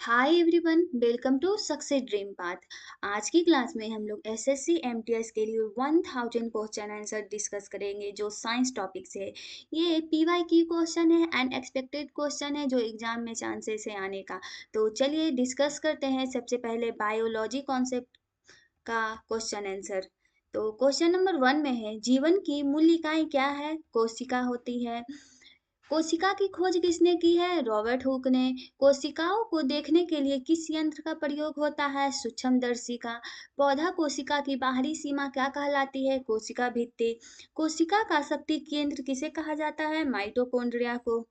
Hi everyone, welcome to success dream path. आज की class में हम लोग एसएससी एमटीएस के लिए 1000 क्वेश्चन आंसर डिस्कस करेंगे जो साइंस टॉपिक से है। ये पीवाई की क्वेश्चन है एंड एक्सपेक्टेड क्वेश्चन है जो एग्जाम में चांसेस है आने का। तो चलिए डिस्कस करते हैं। सबसे पहले बायोलॉजी कॉन्सेप्ट का क्वेश्चन आंसर। तो क्वेश्चन नंबर 1 में है, जीवन की मूल इकाई क्या है? कोशिका होती है। कोशिका की खोज किसने की है? रॉबर्ट हुक ने। कोशिकाओं को देखने के लिए किस यंत्र का प्रयोग होता है? सूक्ष्मदर्शी का। पौधा कोशिका की बाहरी सीमा क्या कहलाती है? कोशिका भित्ति। कोशिका का शक्ति केंद्र किसे कहा जाता है? माइटोकॉन्ड्रिया को।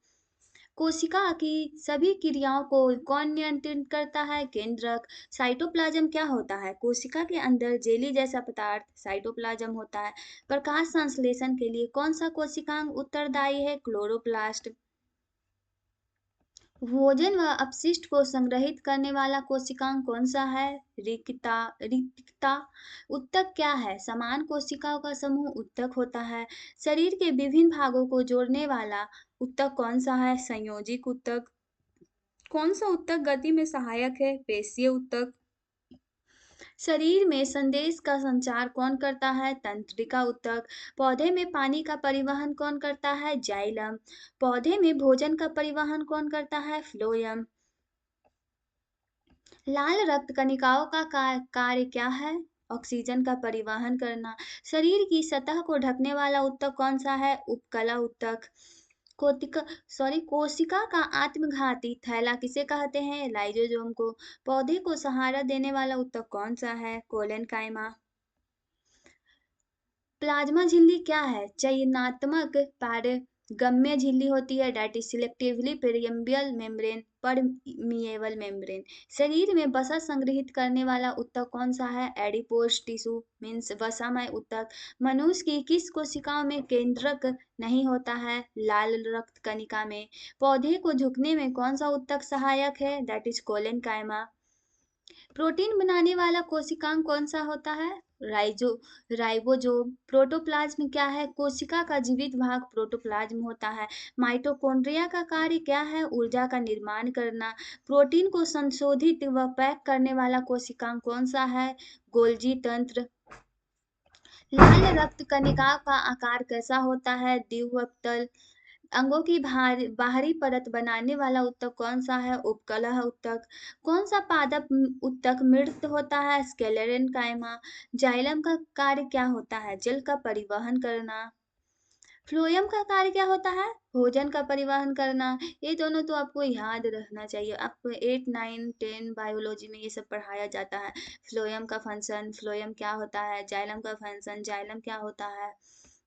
कोशिका की सभी क्रियाओं को कौन नियंत्रित करता है? केंद्रक। साइटोप्लाज्म क्या होता है? कोशिका के अंदर जेली जैसा पदार्थ साइटोप्लाज्म होता है। प्रकाश संश्लेषण के लिए कौन सा कोशिकांग उत्तरदायी है? क्लोरोप्लास्ट। भोजन व अपशिष्ट को संग्रहित करने वाला कोशिकांग कौन सा है? रिक्ता रिक्ता। उत्तक क्या है? समान कोशिकाओं का समूह उत्तक होता है। शरीर के विभिन्न भागों को जोड़ने वाला उत्तक कौन सा है? संयोजिक उत्तक। कौन सा उत्तक गति में सहायक है? पेशीय उत्तक। शरीर में संदेश का संचार कौन करता है? तंत्रिका ऊतक। पौधे में पानी का परिवहन कौन करता है? जाइलम। पौधे में भोजन का परिवहन कौन करता है? फ्लोयम। लाल रक्त कणिकाओं का कार्य क्या है? ऑक्सीजन का परिवहन करना। शरीर की सतह को ढकने वाला ऊतक कौन सा है? उपकला ऊतक। कोशिका का आत्मघाती थैला किसे कहते हैं? लाइसोसोम को। पौधे को सहारा देने वाला ऊतक कौन सा है? कोलेनकाइमा। प्लाज्मा झिल्ली क्या है? चयनात्मक पारगम्य झिल्ली होती है, that is selectively permeable membrane permeable membrane. शरीर में वसा संग्रहित करने वाला ऊतक कौन सा है? एडिपोज टिश्यू मीन्स वसामय ऊतक। मनुष्य की किस कोशिकाओं में केंद्रक नहीं होता है? लाल रक्त कणिका में। पौधे को झुकने में कौन सा ऊतक सहायक है? That is collenchyma. प्रोटीन बनाने वाला कोशिकांग कौन सा होता है? राइजो राइबोसोम। प्रोटोप्लाज्म क्या है? कोशिका का जीवित भाग प्रोटोप्लाज्म होता है। माइटोकॉन्ड्रिया का कार्य क्या है? ऊर्जा का निर्माण करना। प्रोटीन को संशोधित व पैक करने वाला कोशिकांग कौन सा है? गोल्जी तंत्र। लाल रक्त कणिका का आकार कैसा होता है? द्विवर्तल। अंगों की बाहरी परत बनाने वाला ऊतक कौन सा है? उपकलह ऊतक। कौन सा पादप ऊतक मृत होता है? स्क्लेरन कायमा। जाइलम का कार्य क्या होता है? जल का परिवहन करना। फ्लोएम का कार्य क्या होता है? भोजन का परिवहन करना। ये दोनों तो आपको याद रखना चाहिए। आपको 8, 9, 10 बायोलॉजी में ये सब पढ़ाया जाता है। फ्लोएम का फंक्शन, फ्लोएम क्या होता है? जाइलम का फंक्शन, जाइलम क्या होता है?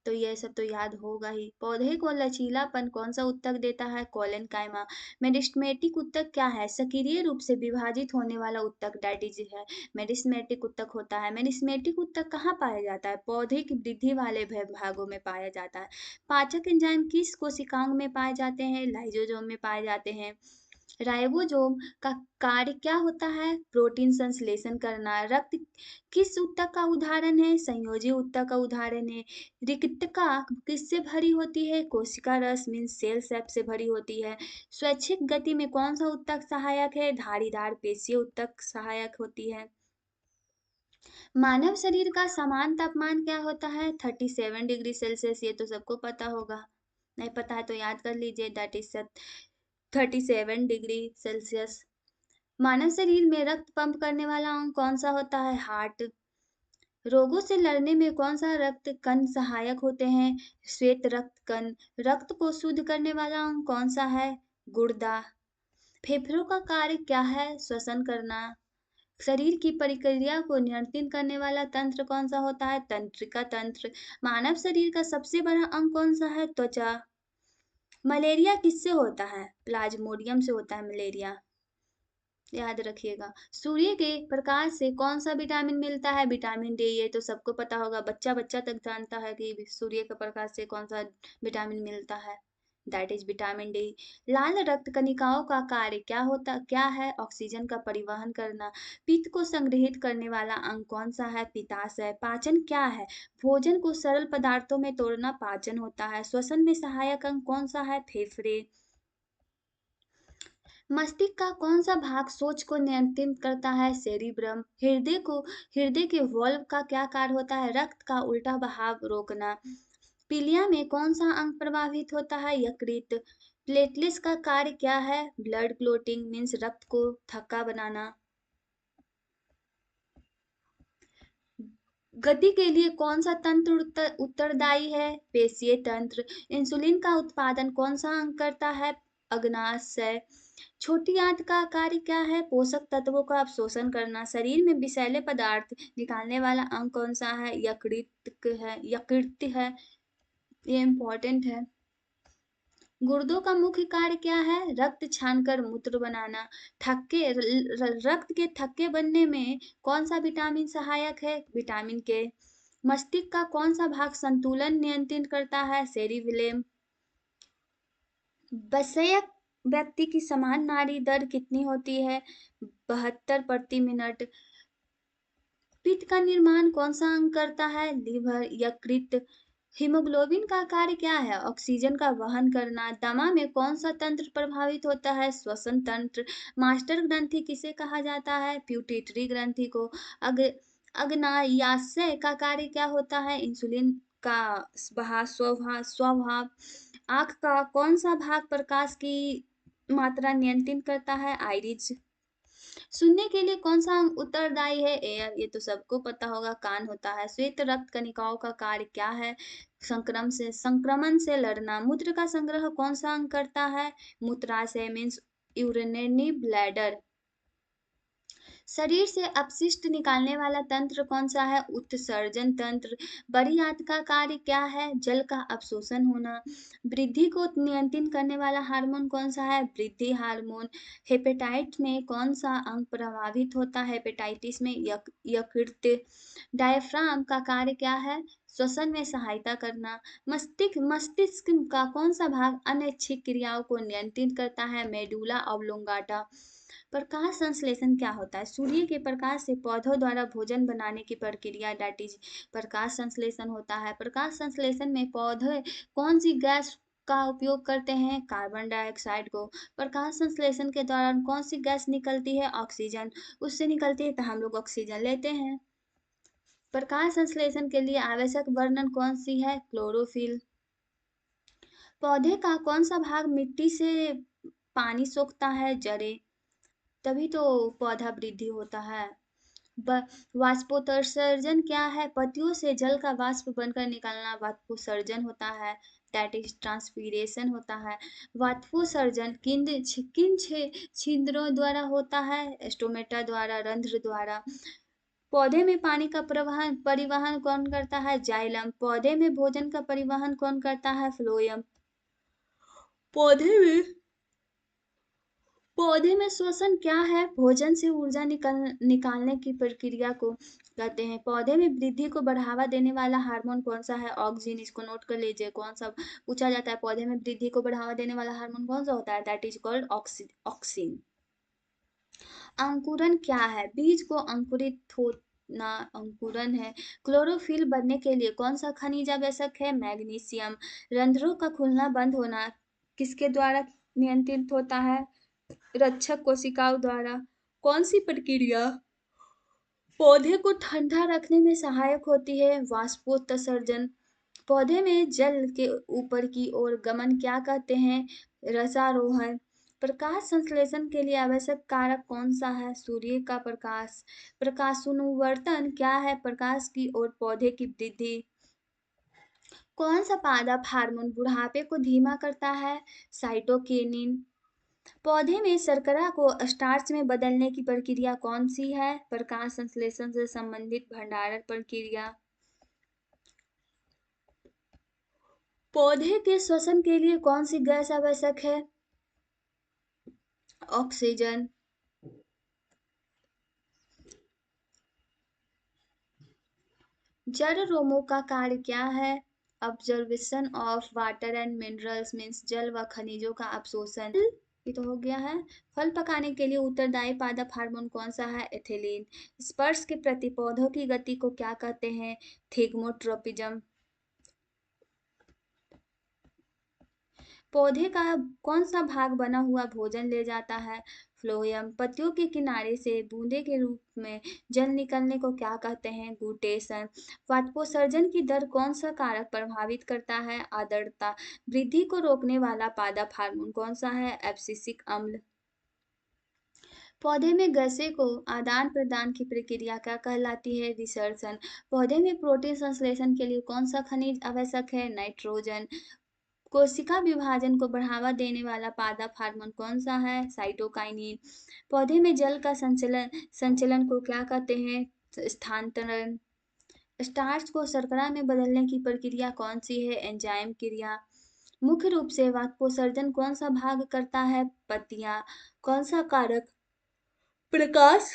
तो ये सब तो याद होगा ही। पौधे को लचीलापन कौन सा ऊतक देता है? कॉलन कायमा। मेरिस्टेमेटिक ऊतक क्या है? सक्रिय रूप से विभाजित होने वाला ऊतक डायटिज है मेरिस्टेमेटिक ऊतक होता है। मेरिस्टेमेटिक ऊतक कहाँ पाया जाता है? पौधे की वृद्धि वाले भागों में पाया जाता है। पाचक एंजाइम किस कोशिकांग में पाए जाते हैं? लाइसोसोम में पाए जाते हैं। राइबोसोम का कार्य क्या होता है? प्रोटीन संश्लेषण करना। रक्त किस ऊतक का उदाहरण है? संयोजी ऊतक का उदाहरण है। रिक्तका किससे भरी होती है? कोशिका रस मीन्स सेल सेप से भरी होती है। स्वैच्छिक गति में कौन सा ऊतक सहायक है? धारीदार पेशीय ऊतक सहायक होती है। मानव शरीर का समान तापमान क्या होता है? 37 डिग्री सेल्सियस। ये तो सबको पता होगा। नहीं पता है तो याद कर लीजिए, दैट इज 37 डिग्री सेल्सियस। मानव शरीर में रक्त पंप करने वाला अंग कौन सा होता है? हार्ट। रोगों से लड़ने में कौन सा रक्त कण सहायक होते हैं? श्वेत रक्त कण। रक्त को शुद्ध करने वाला अंग कौन सा है? गुर्दा। फेफड़ों का कार्य क्या है? श्वसन करना। शरीर की प्रक्रिया को नियंत्रित करने वाला तंत्र कौन सा होता है? तंत्रिका तंत्र। मानव शरीर का सबसे बड़ा अंग कौन सा है? त्वचा। मलेरिया किससे होता है? प्लाज्मोडियम से होता है मलेरिया, याद रखिएगा। सूर्य के प्रकाश से कौन सा विटामिन मिलता है? Vitamin D. ये तो सबको पता होगा, बच्चा बच्चा तक जानता है कि सूर्य के प्रकाश से कौन सा विटामिन मिलता है, दैट इज विटामिन डी। लाल रक्त कणिकाओं का कार्य क्या है? ऑक्सीजन का परिवहन करना। पित्त को संग्रहित करने वाला अंग कौन सा है? पित्ताशय। पाचन क्या है? भोजन को सरल पदार्थों में तोड़ना पाचन होता है। श्वसन में सहायक अंग कौन सा है? फेफड़े। मस्तिष्क का कौन सा भाग सोच को नियंत्रित करता है? सेरिब्रम। हृदय के वॉल्व का क्या कार्य होता है? रक्त का उल्टा बहाव रोकना। पीलिया में कौन सा अंग प्रभावित होता है? यकृत। प्लेटलेट्स का कार्य क्या है? ब्लड क्लोटिंग मीन्स रक्त को थक्का बनाना। गति के लिए कौन सा तंत्र उत्तरदायी है? पेशीय तंत्र। इंसुलिन का उत्पादन कौन सा अंग करता है? अग्नाशय। छोटी आंत का कार्य क्या है? पोषक तत्वों का अवशोषण करना। शरीर में विषैले पदार्थ निकालने वाला अंग कौन सा है? यकृत है। ये इम्पोर्टेंट है। गुर्दों का मुख्य कार्य क्या है? रक्त छानकर मूत्र बनाना। रक्त के थक्के बनने में कौन सा विटामिन सहायक है? विटामिन के। मस्तिष्क का कौन सा भाग संतुलन नियंत्रित करता है? सेरिबेलम। वयस्क व्यक्ति की समान नाड़ी दर कितनी होती है? 72 प्रति मिनट। पित्त का निर्माण कौन सा अंग करता है? लीवर। यकृत। हीमोग्लोबिन का कार्य क्या है? ऑक्सीजन का वहन करना। दमा में कौन सा तंत्र प्रभावित होता है? श्वसन तंत्र। मास्टर ग्रंथि किसे कहा जाता है? प्यूटिटरी ग्रंथि को। अग अग्नाशय का कार्य क्या होता है? इंसुलिन का स्वभाव। आँख का कौन सा भाग प्रकाश की मात्रा नियंत्रित करता है? आइरिस। सुनने के लिए कौन सा अंग उत्तरदायी है? एयर। ये तो सबको पता होगा, कान होता है। श्वेत रक्त कणिकाओं का कार्य क्या है? संक्रमण से लड़ना। मूत्र का संग्रह कौन सा अंग करता है? मूत्राशय मीन्स यूरिनरी ब्लैडर। शरीर से अपशिष्ट निकालने वाला तंत्र कौन सा है? उत्सर्जन तंत्र। बड़ी आंत का कार्य क्या है? जल का अवशोषण होना। वृद्धि को नियंत्रित करने वाला हार्मोन कौन सा है? वृद्धि हार्मोन। हेपेटाइट में कौन सा अंग प्रभावित होता है? हेपेटाइटिस में यकृत। डायफ्राम का कार्य क्या है? श्वसन में सहायता करना। मस्तिष्क का कौन सा भाग अनैच्छिक क्रियाओं को नियंत्रित करता है? Medulla oblongata. प्रकाश संश्लेषण क्या होता है? सूर्य के प्रकाश से पौधों द्वारा भोजन बनाने की प्रक्रिया दैट इज प्रकाश संश्लेषण होता है। प्रकाश संश्लेषण में पौधे कौन सी गैस का उपयोग करते हैं? कार्बन डाइऑक्साइड को। प्रकाश संश्लेषण के दौरान कौन सी गैस निकलती है? ऑक्सीजन। उससे निकलती है तो हम लोग ऑक्सीजन लेते हैं। प्रकाश संश्लेषण के लिए आवश्यक वर्णन कौन सी है? क्लोरोफिल। पौधे का कौन सा भाग मिट्टी से पानी सोखता है? जड़ें। तभी तो पौधा वृद्धि होता है। वाष्पोत्सर्जन क्या है? पत्तियों से जल का वाष्प बनकर निकलना वाष्पोत्सर्जन होता है। दैट इज ट्रांसपीरेशन होता है। वाष्पोत्सर्जन किन छिद्रों द्वारा होता है? स्टोमेटा द्वारा, रंध्र द्वारा। पौधे में पानी का परिवहन कौन करता है? जाइलम। पौधे में भोजन का परिवहन कौन करता है? फ्लोएम। पौधे में पौधे में श्वसन क्या है? भोजन से ऊर्जा निकालने की प्रक्रिया को कहते हैं। पौधे में वृद्धि को बढ़ावा देने वाला हार्मोन कौन सा है? ऑक्सिन। इसको नोट कर लीजिए, कौन सा पूछा जाता है। पौधे में वृद्धि को बढ़ावा देने वाला हार्मोन कौन सा होता है? That is called auxin. अंकुरन क्या है? बीज को अंकुरित होना अंकुरन है। क्लोरोफिल बनने के लिए कौन सा खनिज आवश्यक है? मैग्नीशियम। रंध्रों का खुलना बंद होना किसके द्वारा नियंत्रित होता है? रक्षक कोशिकाओं द्वारा। कौन सी प्रक्रिया पौधे को ठंडा रखने में सहायक होती है? वाष्पोत्सर्जन। पौधे में जल के ऊपर की ओर गमन क्या कहते हैं? रसारोहण। प्रकाश संश्लेषण के लिए आवश्यक कारक कौन सा है? सूर्य का प्रकाश। प्रकाशानुवर्तन क्या है? प्रकाश की ओर पौधे की वृद्धि। कौन सा पादप हार्मोन बुढ़ापे को धीमा करता है? साइटोकिनिन। पौधे में शर्करा को स्टार्च में बदलने की प्रक्रिया कौन सी है? प्रकाश संश्लेषण से संबंधित भंडारण प्रक्रिया। पौधे के श्वसन के लिए कौन सी गैस आवश्यक है? ऑक्सीजन। जड़ रोमों का कार्य क्या है? Observation of water and minerals means जल व खनिजों का अवशोषण। ये तो हो गया है। फल पकाने के लिए उत्तरदायी पादप हार्मोन कौन सा है? एथिलीन। स्पर्श के प्रति पौधों की गति को क्या कहते हैं? थिग्मोट्रोपिज्म। पौधे का कौन सा भाग बना हुआ भोजन ले जाता है? फ्लोएम। पत्तियों के किनारे से बूंदे के रूप में जल निकलने को क्या कहते हैं? गुटेशन। वाष्पोत्सर्जन की दर कौन सा कारक प्रभावित करता है? आर्द्रता। वृद्धि को रोकने वाला पादप हार्मोन कौन सा है? एब्सिसिक अम्ल। पौधे में गैसें को आदान प्रदान की प्रक्रिया क्या कहलाती है? विसर्जन। पौधे में प्रोटीन संश्लेषण के लिए कौन सा खनिज आवश्यक है? नाइट्रोजन। कोशिका विभाजन को बढ़ावा देने वाला पादप हार्मोन कौन सा है? साइटोकाइनिन। पौधे में जल का संचलन संचलन को क्या कहते हैं? स्थानांतरण। स्टार्च को शर्करा में बदलने की प्रक्रिया कौन सी है? एंजाइम क्रिया। मुख्य रूप से वाष्पोत्सर्जन कौन सा भाग करता है? पत्तियां। कौन सा कारक प्रकाश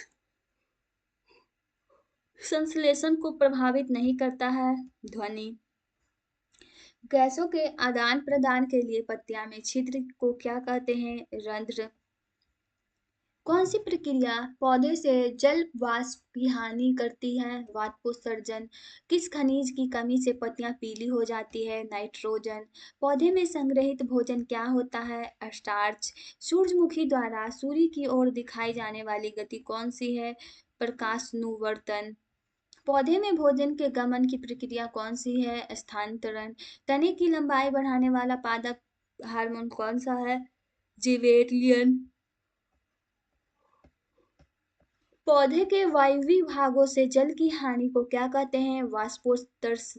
संश्लेषण को प्रभावित नहीं करता है? ध्वनि। गैसों के आदान प्रदान के लिए पत्तियां में छिद्र को क्या कहते हैं? रंध्र। कौन सी प्रक्रिया पौधे से जल वाष्प की हानि करती है? वाष्पोत्सर्जन। किस खनिज की कमी से पत्तियां पीली हो जाती है? नाइट्रोजन। पौधे में संग्रहित भोजन क्या होता है? स्टार्च। सूरजमुखी द्वारा सूर्य की ओर दिखाई जाने वाली गति कौन सी है? प्रकाशानुवर्तन। पौधे में भोजन के गमन की प्रक्रिया कौन सी है? स्थानांतरण। तने की लंबाई बढ़ाने वाला पादप हार्मोन कौन सा है? जिबेरेलिन। पौधे के वायवीय भागों से जल की हानि को क्या कहते हैं? वाष्पोत्सर्जन।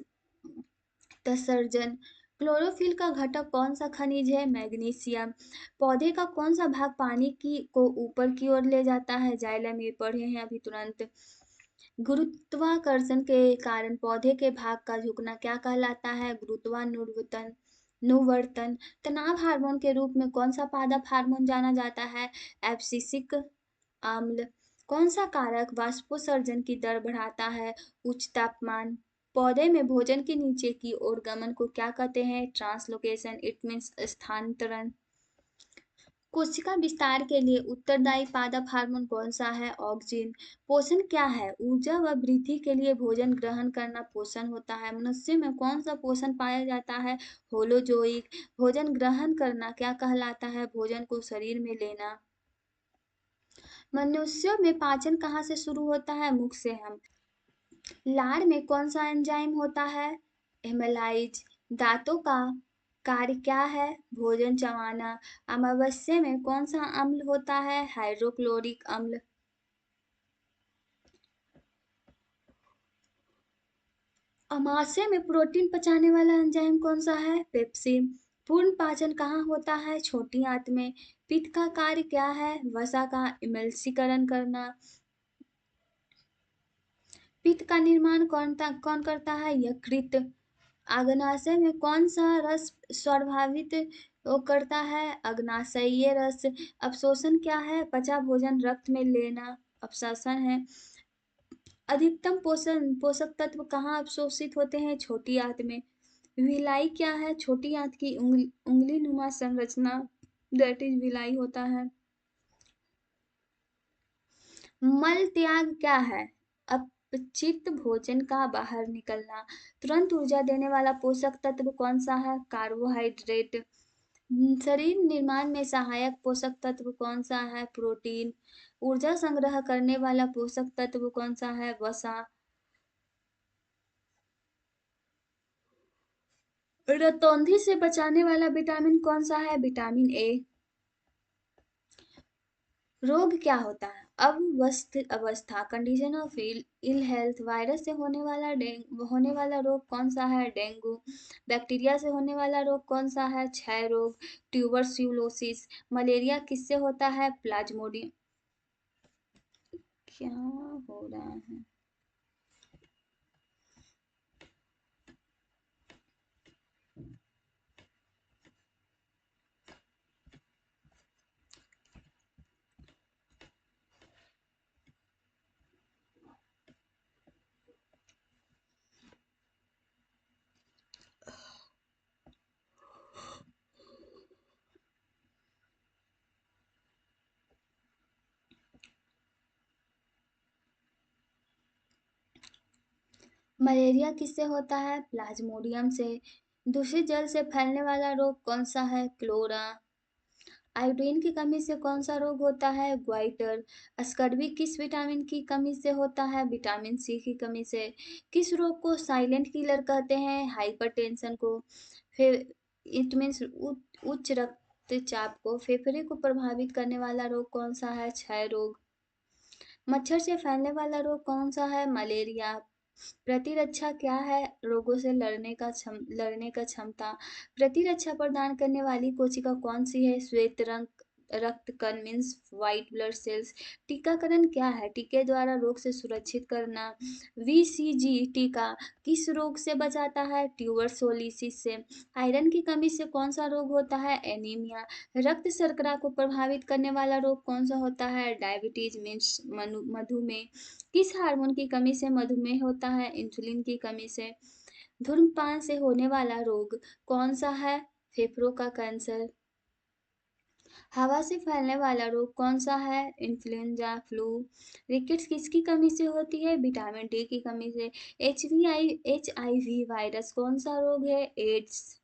क्लोरोफिल का घटक कौन सा खनिज है? मैग्नीशियम। पौधे का कौन सा भाग पानी की को ऊपर की ओर ले जाता है? जाइलम। ये पढ़े हैं अभी तुरंत। गुरुत्वाकर्षण के कारण पौधे के भाग का झुकना क्या कहलाता है? गुरुत्वानुवर्तन। नुवर्तन। तनाव हार्मोन के रूप में कौन सा पादप हार्मोन जाना जाता है? एब्सिसिक अम्ल। कौन सा कारक वाष्पोत्सर्जन की दर बढ़ाता है? उच्च तापमान। पौधे में भोजन के नीचे की ओर गमन को क्या कहते हैं? ट्रांसलोकेशन। इट मीन्स स्थानांतरण। कोशिका विस्तार के लिए उत्तरदायी पादप हार्मोन कौन सा है? ऑक्सिन। पोषण क्या है? ऊर्जा व वृद्धि के लिए भोजन ग्रहण करना पोषण होता है। मनुष्य में कौन सा पोषण पाया जाता है? होलोजोइक। भोजन ग्रहण करना क्या कहलाता है? भोजन को शरीर में लेना। मनुष्यों में पाचन कहाँ से शुरू होता है? मुख से। हम लार में कौन सा एंजाइम होता है? हेमेलाइज। दांतों का कार्य क्या है? भोजन चबाना। अमावस्या में कौन सा अम्ल होता है? हाइड्रोक्लोरिक अम्ल। अमाशय में प्रोटीन पचाने वाला एंजाइम कौन सा है? पेप्सिन। पूर्ण पाचन कहाँ होता है? छोटी आंत में। पित्त का कार्य क्या है? वसा का इमल्सीकरण करना। पित्त का निर्माण कौन करता है? यकृत। अग्नाशय में कौन सा रस स्वाभावित वो करता है? अग्नाशयीय रस। अवशोषण क्या है? पचा भोजन रक्त में लेना अवशोषण है। अधिकतम पोषक तत्व कहाँ अवशोषित होते हैं? छोटी आंत में। विलाई क्या है? छोटी आंत की उंगली नुमा संरचना, दैट इज विलाई होता है। मल त्याग क्या है? अपचित भोजन का बाहर निकलना। तुरंत ऊर्जा देने वाला पोषक तत्व कौन सा है? कार्बोहाइड्रेट। शरीर निर्माण में सहायक पोषक तत्व कौन सा है? प्रोटीन। ऊर्जा संग्रह करने वाला पोषक तत्व कौन सा है? वसा। रतौंधी से बचाने वाला विटामिन कौन सा है? Vitamin A. रोग क्या होता है? अवस्थित अवस्था, condition of ill health. Virus से होने वाला रोग कौन सा है? डेंगू। बैक्टीरिया से होने वाला रोग कौन सा है? क्षय रोग। ट्यूबरक्लोसिस। मलेरिया किससे होता है? प्लाज्मोडियम। क्या हो रहा है? मलेरिया किससे होता है? प्लाज्मोडियम से। दूषित जल से फैलने वाला रोग कौन सा है? क्लोरा। आयोडीन की कमी से कौन सा रोग होता है? ग्वाइटर। स्कर्वी किस विटामिन की कमी से होता है? विटामिन सी की कमी से। किस रोग को साइलेंट किलर कहते हैं? हाइपरटेंशन को। फिर इट मीन्स उच्च रक्तचाप को। फेफड़े को प्रभावित करने वाला रोग कौन सा है? क्षय रोग। मच्छर से फैलने वाला रोग कौन सा है? मलेरिया। प्रतिरक्षा क्या है? रोगों से लड़ने का क्षमता। प्रतिरक्षा प्रदान करने वाली कोशिका कौन सी है? श्वेत रंग रक्त कण मीन्स व्हाइट ब्लड सेल्स। टीकाकरण क्या है? टीके द्वारा रोग से सुरक्षित करना। वीसीजी टीका किस रोग से बचाता है? ट्यूबरसोलिसिस से। आयरन की कमी से कौन सा रोग होता है? एनीमिया। रक्त शर्करा को प्रभावित करने वाला रोग कौन सा होता है? डायबिटीज मीन्स मधुमेह। किस हार्मोन की कमी से मधुमेह होता है? इंसुलिन की कमी से। धूम्रपान से होने वाला रोग कौन सा है? फेफड़ों का कैंसर। हवा से फैलने वाला रोग कौन सा है? Influenza, flu. रिकेट्स किसकी कमी से होती है? विटामिन डी की कमी से। HIV वायरस कौन सा रोग है? एड्स।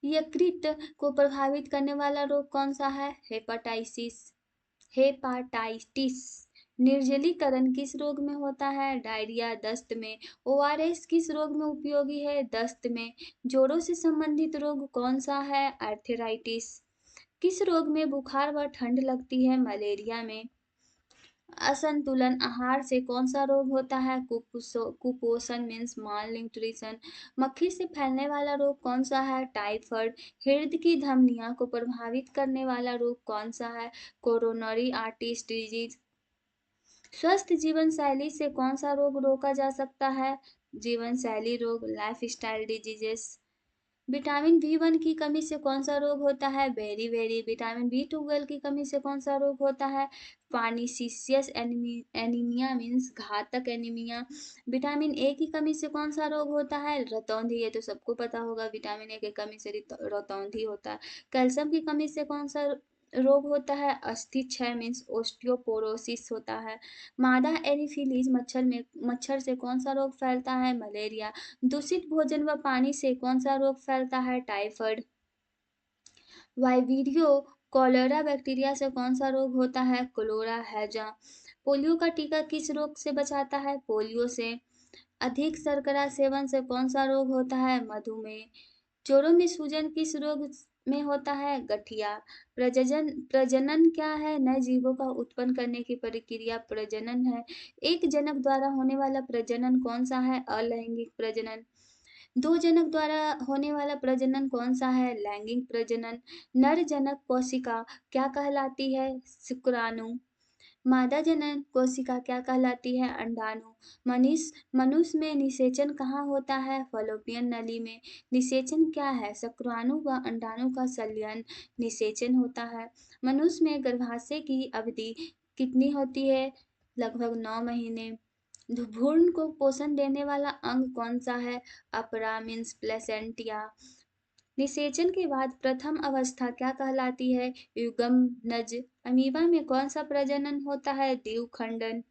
यकृत को प्रभावित करने वाला रोग कौन सा है? हेपाटाइटिस। निर्जलीकरण किस रोग में होता है? डायरिया, दस्त में। ORS किस रोग में उपयोगी है? दस्त में। जोड़ों से संबंधित रोग कौन सा है? आर्थराइटिस। किस रोग में बुखार व ठंड लगती है? मलेरिया में। असंतुलन आहार से कौन सा रोग होता है? कुपोषण मीन्स माल न्यूट्रिशन। मक्खी से फैलने वाला रोग कौन सा है? टाइफाइड। हृदय की धमनियों को प्रभावित करने वाला रोग कौन सा है? Coronary arteries disease. स्वस्थ जीवन शैली से कौन सा रोग रोका जा सकता है? जीवन शैली रोग, life style diseases. Vitamin B1 की कमी से कौन सा रोग होता है? बेरी। विटामिन B12 की कमी से कौन सा रोग होता है? पार्निसियस एनीमिया मीन्स घातक एनीमिया। विटामिन A की कमी से कौन सा रोग होता है? रतौंधी। ये तो सबको पता होगा, विटामिन A की कमी से रतौंधी होता है। कैल्शियम की कमी से कौन सा रोग होता है? अस्थि क्षय मीन्स ओस्टियोपोरोसिस होता है। मादा एनीफिलीज मच्छर से कौन सा रोग फैलता है? मलेरिया। दूषित भोजन व पानी से कौन सा रोग फैलता है? टाइफाइड। वाइवीरियो कॉलेरा बैक्टीरिया से कौन सा रोग होता है? क्लोरा हैजा। पोलियो का टीका किस रोग से बचाता है? पोलियो से। अधिक शर्करा सेवन से कौन सा रोग होता है? मधुमेह। जोड़ों में सूजन किस रोग में होता है? गठिया। प्रजनन क्या है? नए जीवों का उत्पन्न करने की प्रक्रिया प्रजनन है। एक जनक द्वारा होने वाला प्रजनन कौन सा है? अलैंगिक प्रजनन। दो जनक द्वारा होने वाला प्रजनन कौन सा है? लैंगिक प्रजनन। नर जनक कोशिका क्या कहलाती है? शुक्राणु। मादा जनन कोशिका क्या कहलाती है? अंडाणु। मनुष्य में निषेचन कहाँ होता है? फलोपियन नली में। निषेचन क्या है? शुक्राणु व अंडाणु का संलयन निषेचन होता है। मनुष्य में गर्भाशय की अवधि कितनी होती है? लगभग 9 महीने। भ्रूण को पोषण देने वाला अंग कौन सा है? अपरा मीन्स प्लेसेंटिया। निषेचन के बाद प्रथम अवस्था क्या कहलाती है? युग्मनज। अमीबा में कौन सा प्रजनन होता है? द्विखंडन।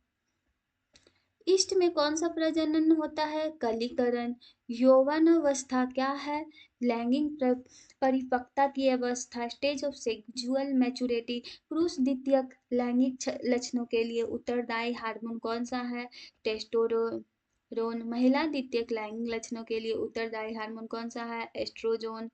ईस्ट में कौन सा प्रजनन होता है? कलीकरण। यौवनावस्था क्या है? लैंगिक परिपक्वता की अवस्था, स्टेज ऑफ सेक्सुअल मैच्योरिटी। पुरुष द्वितीयक लैंगिक लक्षणों के लिए उत्तरदायी हार्मोन कौन सा है? टेस्टोस्टेरोन। महिला द्वितीयक लैंगिक लक्षणों के लिए उत्तरदायी हार्मोन कौन सा है? एस्ट्रोजोन।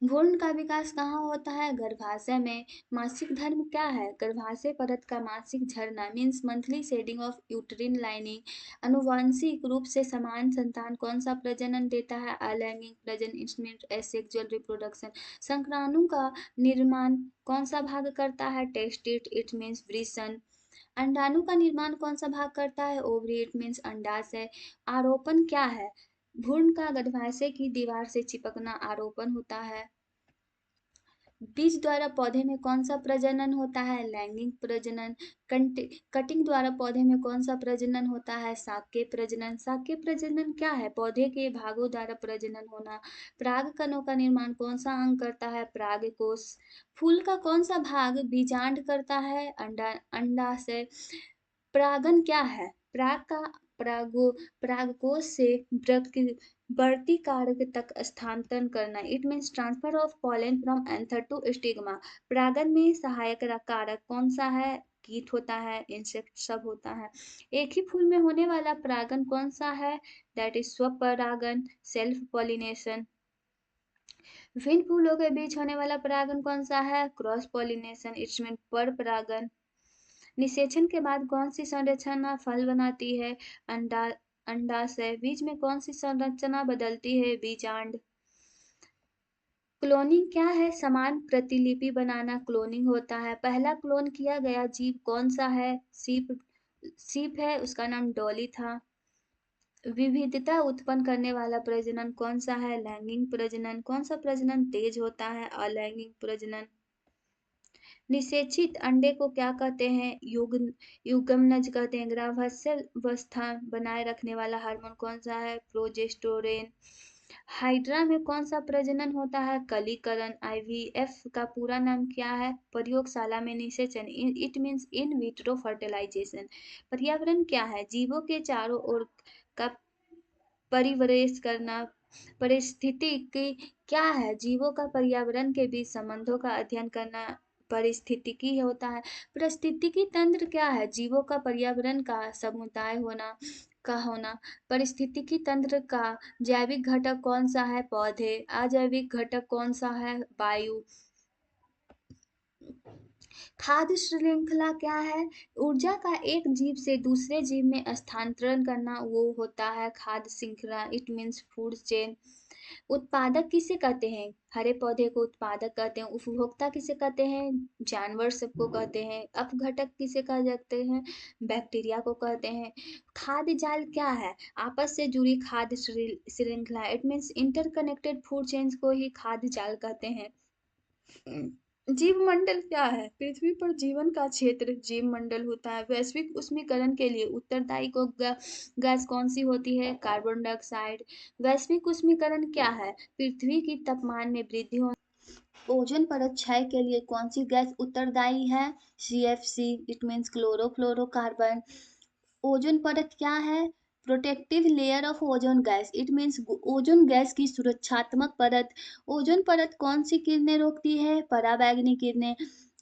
भ्रूण का विकास कहाँ होता है? गर्भाशय में। मासिक धर्म क्या है? गर्भाशय परत का मासिक झरना means monthly shedding of uterine lining. अनुवांशिक रूप से समान संतान कौन सा प्रजनन देता है? अलैंगिक प्रजनन इंस्ट्रूमेंट एसेक्सुअल रिप्रोडक्शन। शुक्राणु का निर्माण कौन सा भाग करता है? टेस्टिस इट मीन्स वृषण। अंडाणु का निर्माण कौन सा भाग करता है? ओवरी इट मीन्स अंडाशय। आरोपण क्या है? भ्रूण का गर्भाशय की दीवार से चिपकना आरोपण होता है। बीज द्वारा पौधे में कौन सा प्रजनन होता है? लैंगिक प्रजनन। कटिंग द्वारा पौधे में कौन सा प्रजनन होता है? शाक्य प्रजनन। शाक्य प्रजनन क्या है? पौधे के भागों द्वारा प्रजनन होना। पराग कणों का निर्माण कौन सा अंग करता है? परागकोश। फूल का कौन सा भाग बीजांड करता है? अंडाशय। परागन क्या है? पराग का परागो परागकोश से बढ़ती कारक तक स्थानांतरण करना। It means transfer of pollen from anther to stigma. परागन में सहायक कारक कौन सा है? कीट होता है, इंसेक्ट सब होता है। एक ही फूल में होने वाला परागन कौन सा है? दैट इज स्वपरागन, सेल्फ पॉलिनेशन। विभिन्न फूलों के बीच होने वाला परागन कौन सा है? क्रॉस पॉलिनेशन, इट्स मीन पर परागन। निषेचन के बाद कौन सी संरचना फल बनाती है? अंडा अंडाशय। बीज में कौन सी संरचना बदलती है? बीजांड। क्लोनिंग क्या है? समान प्रतिलिपि बनाना क्लोनिंग होता है। पहला क्लोन किया गया जीव कौन सा है? सीप सीप है, उसका नाम डॉली था। विविधता उत्पन्न करने वाला प्रजनन कौन सा है? लैंगिक प्रजनन। कौन सा प्रजनन तेज होता है? अलैंगिक प्रजनन। निषेचित अंडे को क्या कहते हैं? युग्मनज कहते हैं। गर्भावस्था बनाए रखने वाला हार्मोन कौन सा है? प्रोजेस्टेरोन। हाइड्रा में कौन सा प्रजनन होता है? कलीकरण। आईवीएफ का पूरा नाम क्या है? प्रयोगशाला में निषेचन, it means in vitro fertilization. पर्यावरण क्या है? जीवों के चारों ओर का परिवेश करना। पारिस्थितिकी क्या है? जीवों का पर्यावरण के बीच संबंधों का अध्ययन करना पारिस्थितिकी होता है। पारिस्थितिकी तंत्र क्या है? जीवों का पर्यावरण का समुदाय होना। पारिस्थितिकी तंत्र का जैविक घटक कौन सा है? पौधे। अजैविक घटक कौन सा है? वायु। खाद्य श्रृंखला क्या है? ऊर्जा का एक जीव से दूसरे जीव में स्थानांतरण करना, वो होता है खाद्य श्रृंखला, इट मीन्स फूड चेन। उत्पादक किसे कहते हैं? हरे पौधे को उत्पादक कहते हैं। उपभोक्ता किसे कहते हैं? जानवर सबको कहते हैं। अपघटक किसे कह जाते हैं? बैक्टीरिया को कहते हैं। खाद्य जाल क्या है? आपस से जुड़ी खाद्य श्रृंखला, it means interconnected food chains को ही खाद्य जाल कहते हैं। जीवमंडल क्या है? पृथ्वी पर जीवन का क्षेत्र जीवमंडल होता है। वैश्विक उष्मीकरण के लिए उत्तरदायी को गैस कौन सी होती है? Carbon dioxide. वैश्विक उष्मीकरण क्या है? पृथ्वी की तापमान में वृद्धि हो। ओजोन परत क्षय के लिए कौन सी गैस उत्तरदायी है? CFC, it means chlorofluorocarbon. Ozone परत क्या है? Protective layer of ozone gas, it means ozone gas की सुरक्षात्मक परत। ओजोन परत कौन सी किरणें रोकती है? पराबैंगनी किरणें।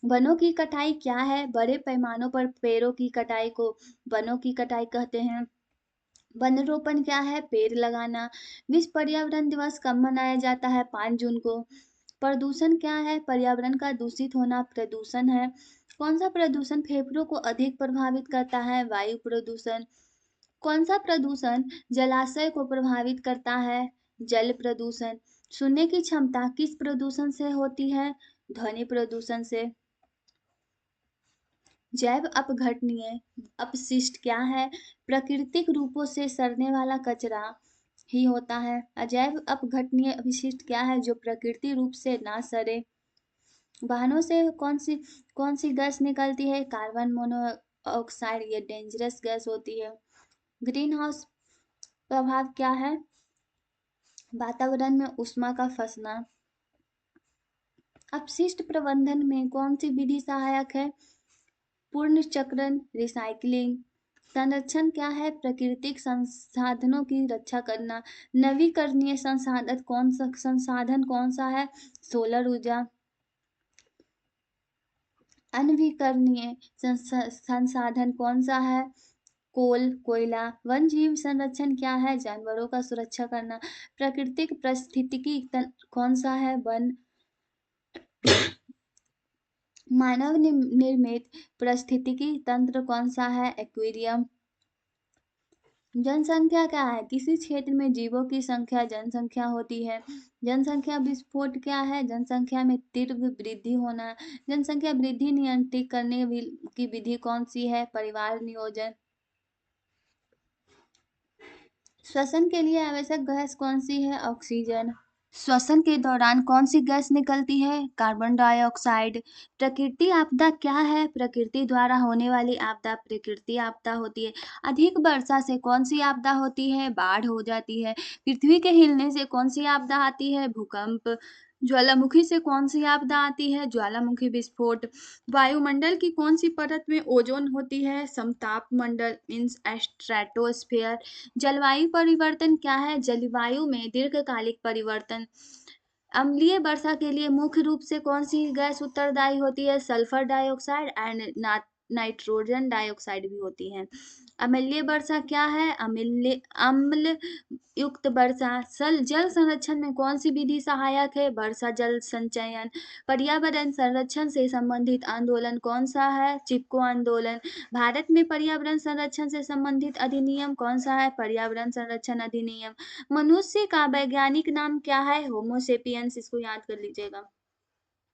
वनों की कटाई क्या है? बड़े पैमानों पर पेड़ों की कटाई को वनों की कटाई कहते हैं। वन रोपण क्या है? पेड़ लगाना। विश्व पर्यावरण दिवस कब मनाया जाता है? 5 जून को। प्रदूषण क्या है? पर्यावरण का दूषित होना प्रदूषण है। कौन सा प्रदूषण फेफड़ों को अधिक प्रभावित करता है? वायु प्रदूषण। कौन सा प्रदूषण जलाशय को प्रभावित करता है? जल प्रदूषण। सुनने की क्षमता किस प्रदूषण से होती है? ध्वनि प्रदूषण से। जैव अपघटनीय अपशिष्ट क्या है? प्राकृतिक रूपों से सड़ने वाला कचरा ही होता है। अजैव अपघटनीय अपशिष्ट क्या है? जो प्रकृति रूप से ना सड़े। वाहनों से कौन सी गैस निकलती है? कार्बन मोनोऑक्साइड, ये डेंजरस गैस होती है। ग्रीन हाउस प्रभाव क्या है? वातावरण में ऊष्मा का फंसना। अपशिष्ट प्रबंधन में कौन सी विधि सहायक है? पुनर्चक्रण, रिसाइकलिंग। संरक्षण क्या है? प्राकृतिक संसाधनों की रक्षा करना। नवीकरणीय संसाधन कौन सा है? सोलर ऊर्जा। अनवीकरणीय संसाधन कौन सा है? कोल, कोयला। वन जीव संरक्षण क्या है? जानवरों का सुरक्षा करना। प्राकृतिक पारिस्थितिकी तंत्र कौन सा है? वन। मानव निर्मित पारिस्थितिकी तंत्र कौन सा है? एक्वेरियम। जनसंख्या क्या है? किसी क्षेत्र में जीवों की संख्या जनसंख्या होती है। जनसंख्या विस्फोट क्या है? जनसंख्या में तीव्र वृद्धि होना। जनसंख्या वृद्धि नियंत्रित करने की विधि कौन सी है? परिवार नियोजन। श्वसन के लिए आवश्यक गैस कौन सी है? ऑक्सीजन। श्वसन के दौरान कौन सी गैस निकलती है? Carbon dioxide. प्रकृति आपदा क्या है? प्रकृति द्वारा होने वाली आपदा प्रकृति आपदा होती है। अधिक वर्षा से कौन सी आपदा होती है? बाढ़ हो जाती है। पृथ्वी के हिलने से कौन सी आपदा आती है? भूकंप। ज्वालामुखी से कौन सी आपदा आती है? ज्वालामुखी विस्फोट। वायुमंडल की कौन सी परत में ओजोन होती है? समताप मंडल मीन्स स्ट्रेटोस्फेयर। जलवायु परिवर्तन क्या है? जलवायु में दीर्घकालिक परिवर्तन। अम्लीय वर्षा के लिए मुख्य रूप से कौन सी गैस उत्तरदायी होती है? Sulphur dioxide and nitrogen dioxide भी होती है। अम्लीय वर्षा क्या है? अम्ल युक्त वर्षा। जल संरक्षण में कौन सी विधि सहायक है? वर्षा जल संचयन। पर्यावरण संरक्षण से संबंधित आंदोलन कौन सा है? चिपको आंदोलन। भारत में पर्यावरण संरक्षण से संबंधित अधिनियम कौन सा है? पर्यावरण संरक्षण अधिनियम। मनुष्य का वैज्ञानिक नाम क्या है? होमोसेपियंस। इसको याद कर लीजिएगा,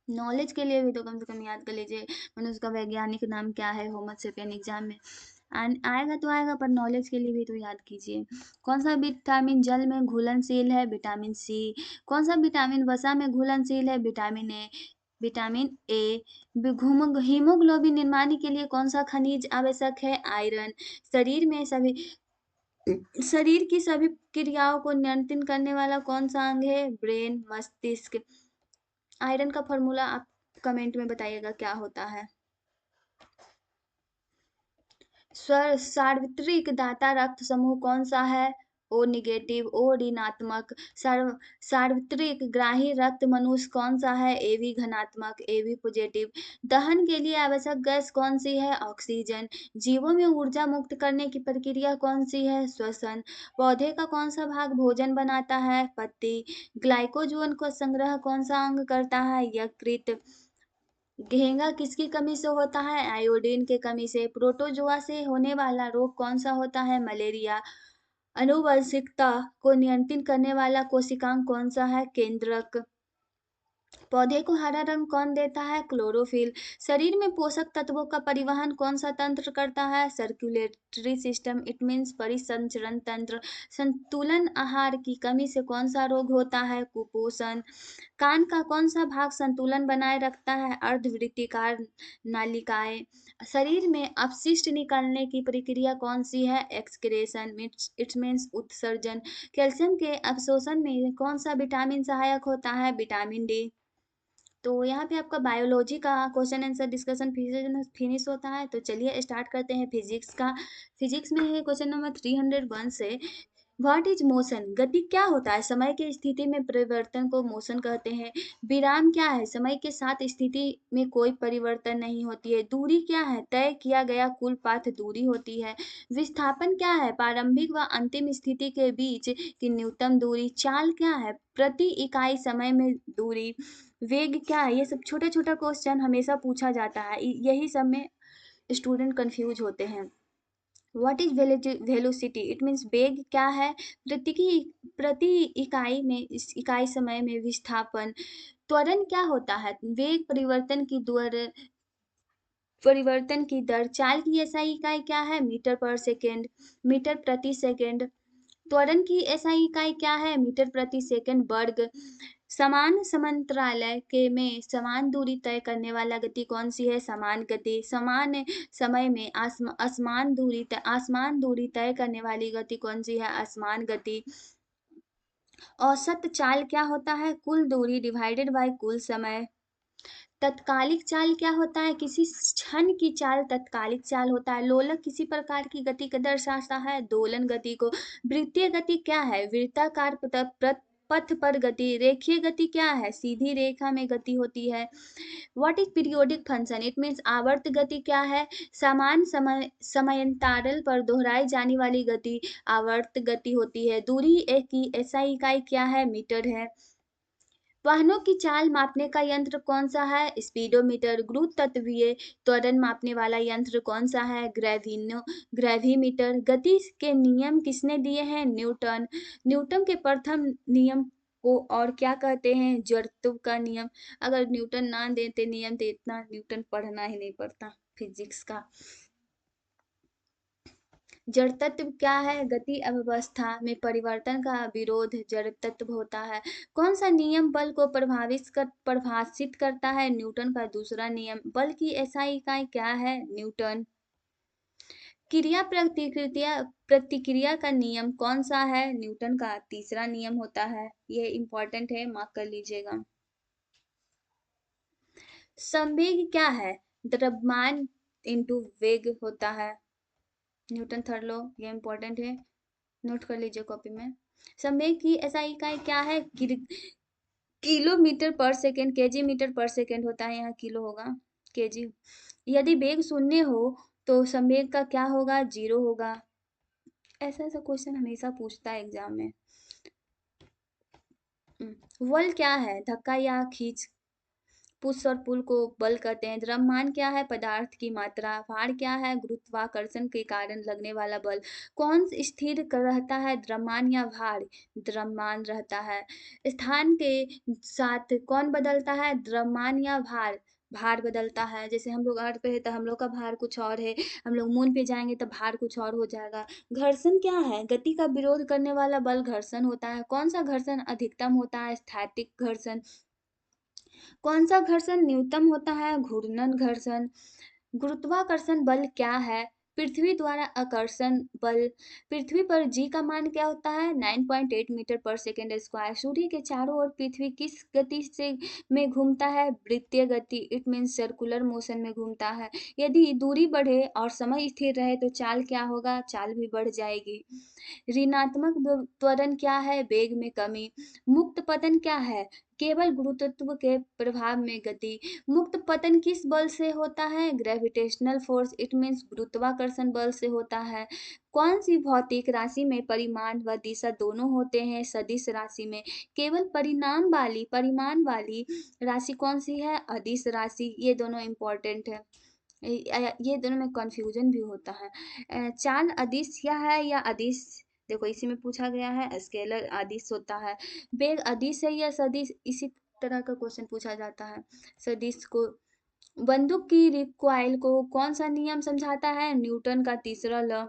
नॉलेज के लिए भी तो कम से कम याद कर लीजिए मनुष्य का वैज्ञानिक नाम क्या है, होमोसेपियन एग्जाम में आएगा तो आएगा, पर नॉलेज के लिए भी तो याद कीजिए। कौन सा विटामिन जल में घुलनशील है? Vitamin C. कौन सा विटामिन वसा में घुलनशील है? Vitamin A. Vitamin A. Haemoglobin निर्माण के लिए कौन सा खनिज आवश्यक है? आयरन। शरीर में सभी शरीर की सभी क्रियाओं को नियंत्रित करने वाला कौन सा अंग है? ब्रेन, मस्तिष्क। आयरन का फॉर्मूला आप कमेंट में बताइएगा क्या होता है। सार्वत्रिक दाता रक्त समूह कौन सा है? ओ निगेटिव, ओ ऋणात्मक। सार्वत्रिक ग्राही रक्त मनुष्य कौन सा है? एबी घनात्मक, एबी पॉजिटिव। दहन के लिए आवश्यक गैस कौन सी है? ऑक्सीजन। जीवों में ऊर्जा मुक्त करने की प्रक्रिया कौन सी है? श्वसन। पौधे का कौन सा भाग भोजन बनाता है? पत्ती। ग्लाइकोजन को संग्रह कौन सा अंग करता है? यकृत। घेंगा किसकी कमी से होता है? आयोडीन की कमी से। प्रोटोजोआ से होने वाला रोग कौन सा होता है? मलेरिया। आनुवंशिकता को नियंत्रित करने वाला कोशिकांग कौन सा है? केंद्रक। पौधे को हरा रंग कौन देता है? क्लोरोफिल। शरीर में पोषक तत्वों का परिवहन कौन सा तंत्र करता है? सर्कुलेटरी सिस्टम, इट मीन्स परिसंचरण तंत्र। संतुलन आहार की कमी से कौन सा रोग होता है? कुपोषण। कान का कौन सा भाग संतुलन बनाए रखता है? अर्धवृत्तिकार नालिकाएं। शरीर में अपशिष्ट निकालने की प्रक्रिया कौन सी है? एक्सक्रेशन, इट मीन्स उत्सर्जन। कैल्शियम के अवशोषण में कौन सा विटामिन सहायक होता है? Vitamin D. तो यहाँ पे आपका बायोलॉजी का क्वेश्चन आंसर डिस्कशन फिनिश होता है। तो चलिए स्टार्ट करते हैं फिजिक्स का। फिजिक्स में है क्वेश्चन नंबर 301 से, व्हाट इज मोशन? गति क्या होता है? समय की स्थिति में परिवर्तन को मोशन कहते हैं। विराम क्या है? समय के साथ स्थिति में कोई परिवर्तन नहीं होती है। दूरी क्या है? तय किया गया कुल पाथ दूरी होती है। विस्थापन क्या है? प्रारंभिक व अंतिम स्थिति के बीच की न्यूनतम दूरी। चाल क्या है? प्रति इकाई समय में दूरी। वेग क्या है? ये सब छोटा छोटा क्वेश्चन हमेशा पूछा जाता है, यही सब में स्टूडेंट कंफ्यूज होते हैं। What is velocity? It means वेग क्या है? प्रति इकाई में इकाई समय में विस्थापन। त्वरण क्या होता है? वेग परिवर्तन की दर। चाल की एसआई इकाई क्या है? मीटर पर सेकेंड, मीटर प्रति सेकेंड। त्वरण की एसआई इकाई क्या है? मीटर प्रति सेकेंड वर्ग। समान समांतराल के में समान दूरी तय करने वाला गति कौन सी है? समान गति। समान समय में आसमान दूरी तय करने वाली गति कौन सी है? असमान गति। औसत चाल क्या होता है? कुल दूरी डिवाइडेड बाय कुल समय। तत्कालिक चाल क्या होता है? किसी क्षण की चाल तत्कालिक चाल होता है। लोलक किसी प्रकार की गति को दर्शाता है? दोलन गति को। वृत्तीय गति क्या है? वृत्ताकार पथ पर गति। रेखीय गति क्या है? सीधी रेखा में गति होती है। What is periodic function? It means आवर्त गति क्या है? समान समयांतराल पर दोहराई जाने वाली गति आवर्त गति होती है। दूरी की एसआई इकाई क्या है? मीटर है। वाहनों की चाल मापने का यंत्र कौन सा है? स्पीडोमीटर। गुरुत्वाकर्षीय त्वरण मापने वाला यंत्र कौन सा है? ग्रेविमीटर। गति के नियम किसने दिए हैं? न्यूटन। न्यूटन के प्रथम नियम को और क्या कहते हैं? जड़त्व का नियम। अगर न्यूटन ना देते नियम तो इतना न्यूटन पढ़ना ही नहीं पड़ता फिजिक्स का। जड़तत्व क्या है? गति अवस्था में परिवर्तन का विरोध जड़तत्व होता है। कौन सा नियम बल को परिभाषित करता है? न्यूटन का दूसरा नियम। बल की एसआई इकाई क्या है? न्यूटन। क्रिया प्रतिक्रिया का नियम कौन सा है? न्यूटन का तीसरा नियम होता है। ये इंपॉर्टेंट है, मार्क कर लीजिएगा। संवेग क्या है? द्रव्यमान इंटू वेग होता है। न्यूटन थर्ड लॉ, ये इंपॉर्टेंट है, नोट कर लीजिए कॉपी में। संवेग की एसआई इकाई क्या है? किलोमीटर पर सेकेंड, केजी मीटर पर सेकेंड होता है, यहाँ किलो होगा, केजी। यदि वेग शून्य हो तो संवेग का क्या होगा? जीरो होगा। ऐसा ऐसा क्वेश्चन हमेशा पूछता है एग्जाम में। बल क्या है? धक्का या खींच, पुश और पुल को बल कहते हैं। द्रव्यमान क्या है? पदार्थ की मात्रा। भार क्या है? गुरुत्वाकर्षण के कारण लगने वाला बल। कौन स्थिर रहता है, द्रव्यमान या भार? द्रव्यमान रहता है। स्थान के साथ कौन बदलता है, द्रव्यमान या भार? भार बदलता है। जैसे हम लोग अर्थ पे है तो हम लोग का भार कुछ और है, हम लोग मून पे जाएंगे तो भार कुछ और हो जाएगा। घर्षण क्या है? गति का विरोध करने वाला बल घर्षण होता है। कौन सा घर्षण अधिकतम होता है? स्थैतिक घर्षण। कौन सा घर्षण न्यूनतम होता है? घूर्णन घर्षण। गुरुत्वाकर्षण बल क्या है? पृथ्वी द्वारा आकर्षण बल। पृथ्वी पर जी का मान क्या होता है? 9.8 मीटर पर सेकेंड स्क्वायर। सूर्य के चारों ओर पृथ्वी किस गति से में घूमता है? वृत्तीय गति, इट मीन्स सर्कुलर मोशन में घूमता है। यदि दूरी बढ़े और समय स्थिर रहे तो चाल क्या होगा? चाल भी बढ़ जाएगी। ऋणात्मक त्वरण क्या है? वेग में कमी। मुक्त पतन क्या है? केवल गुरुत्व के प्रभाव में गति। मुक्त पतन किस बल से होता है? ग्रेविटेशनल फोर्स, इट मीन्स गुरुत्वाकर्षण बल से होता है। कौन सी भौतिक राशि में परिमाण व दिशा दोनों होते हैं? सदिश राशि में। केवल परिमाण वाली राशि कौन सी है? अदिश राशि। ये दोनों इंपॉर्टेंट है, ये दोनों में कंफ्यूजन भी होता है। चाल अदिश या है या अदिश? देखो इसी में पूछा गया है, स्केलर अदिश होता है। वेग अदिश है या सदिश? इसी तरह का क्वेश्चन पूछा जाता है सदिश को। बंदूक की रिकॉइल को कौन सा नियम समझाता है? न्यूटन का तीसरा लॉ।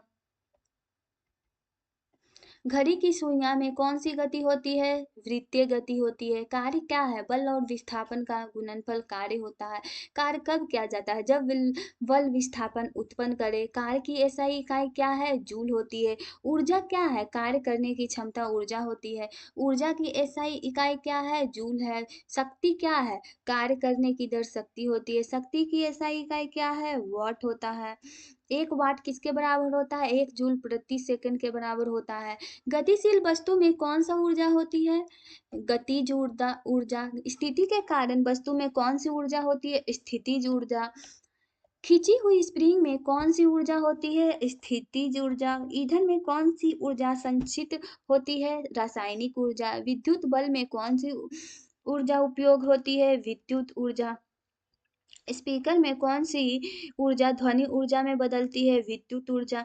घड़ी की सुइयां में कौन सी गति होती है? वृत्तीय गति होती है। कार्य क्या है? बल और विस्थापन का गुणनफल कार्य होता है। कार्य कब किया जाता है? जब बल विस्थापन उत्पन्न करे। कार्य की एसआई इकाई क्या है? जूल होती है। ऊर्जा क्या है? कार्य करने की क्षमता ऊर्जा होती है। ऊर्जा की एसआई इकाई क्या है? जूल है। शक्ति क्या है? कार्य करने की दर शक्ति होती है। शक्ति की एसआई इकाई क्या है? वॉट होता है। एक वाट किसके बराबर होता है? 1 जूल प्रति सेकंड के बराबर होता है। गतिशील वस्तु में कौन सा ऊर्जा होती है? गतिज ऊर्जा ऊर्जा। स्थिति के कारण वस्तु में कौन सी ऊर्जा होती है? स्थितिज ऊर्जा। खिंची हुई स्प्रिंग में कौन सी ऊर्जा होती है? स्थितिज ऊर्जा। ईंधन में कौन सी ऊर्जा संचित होती है? रासायनिक ऊर्जा। विद्युत बल में कौन सी ऊर्जा उपयोग होती है? विद्युत ऊर्जा। स्पीकर में कौन सी ऊर्जा ध्वनि ऊर्जा में बदलती है? विद्युत ऊर्जा।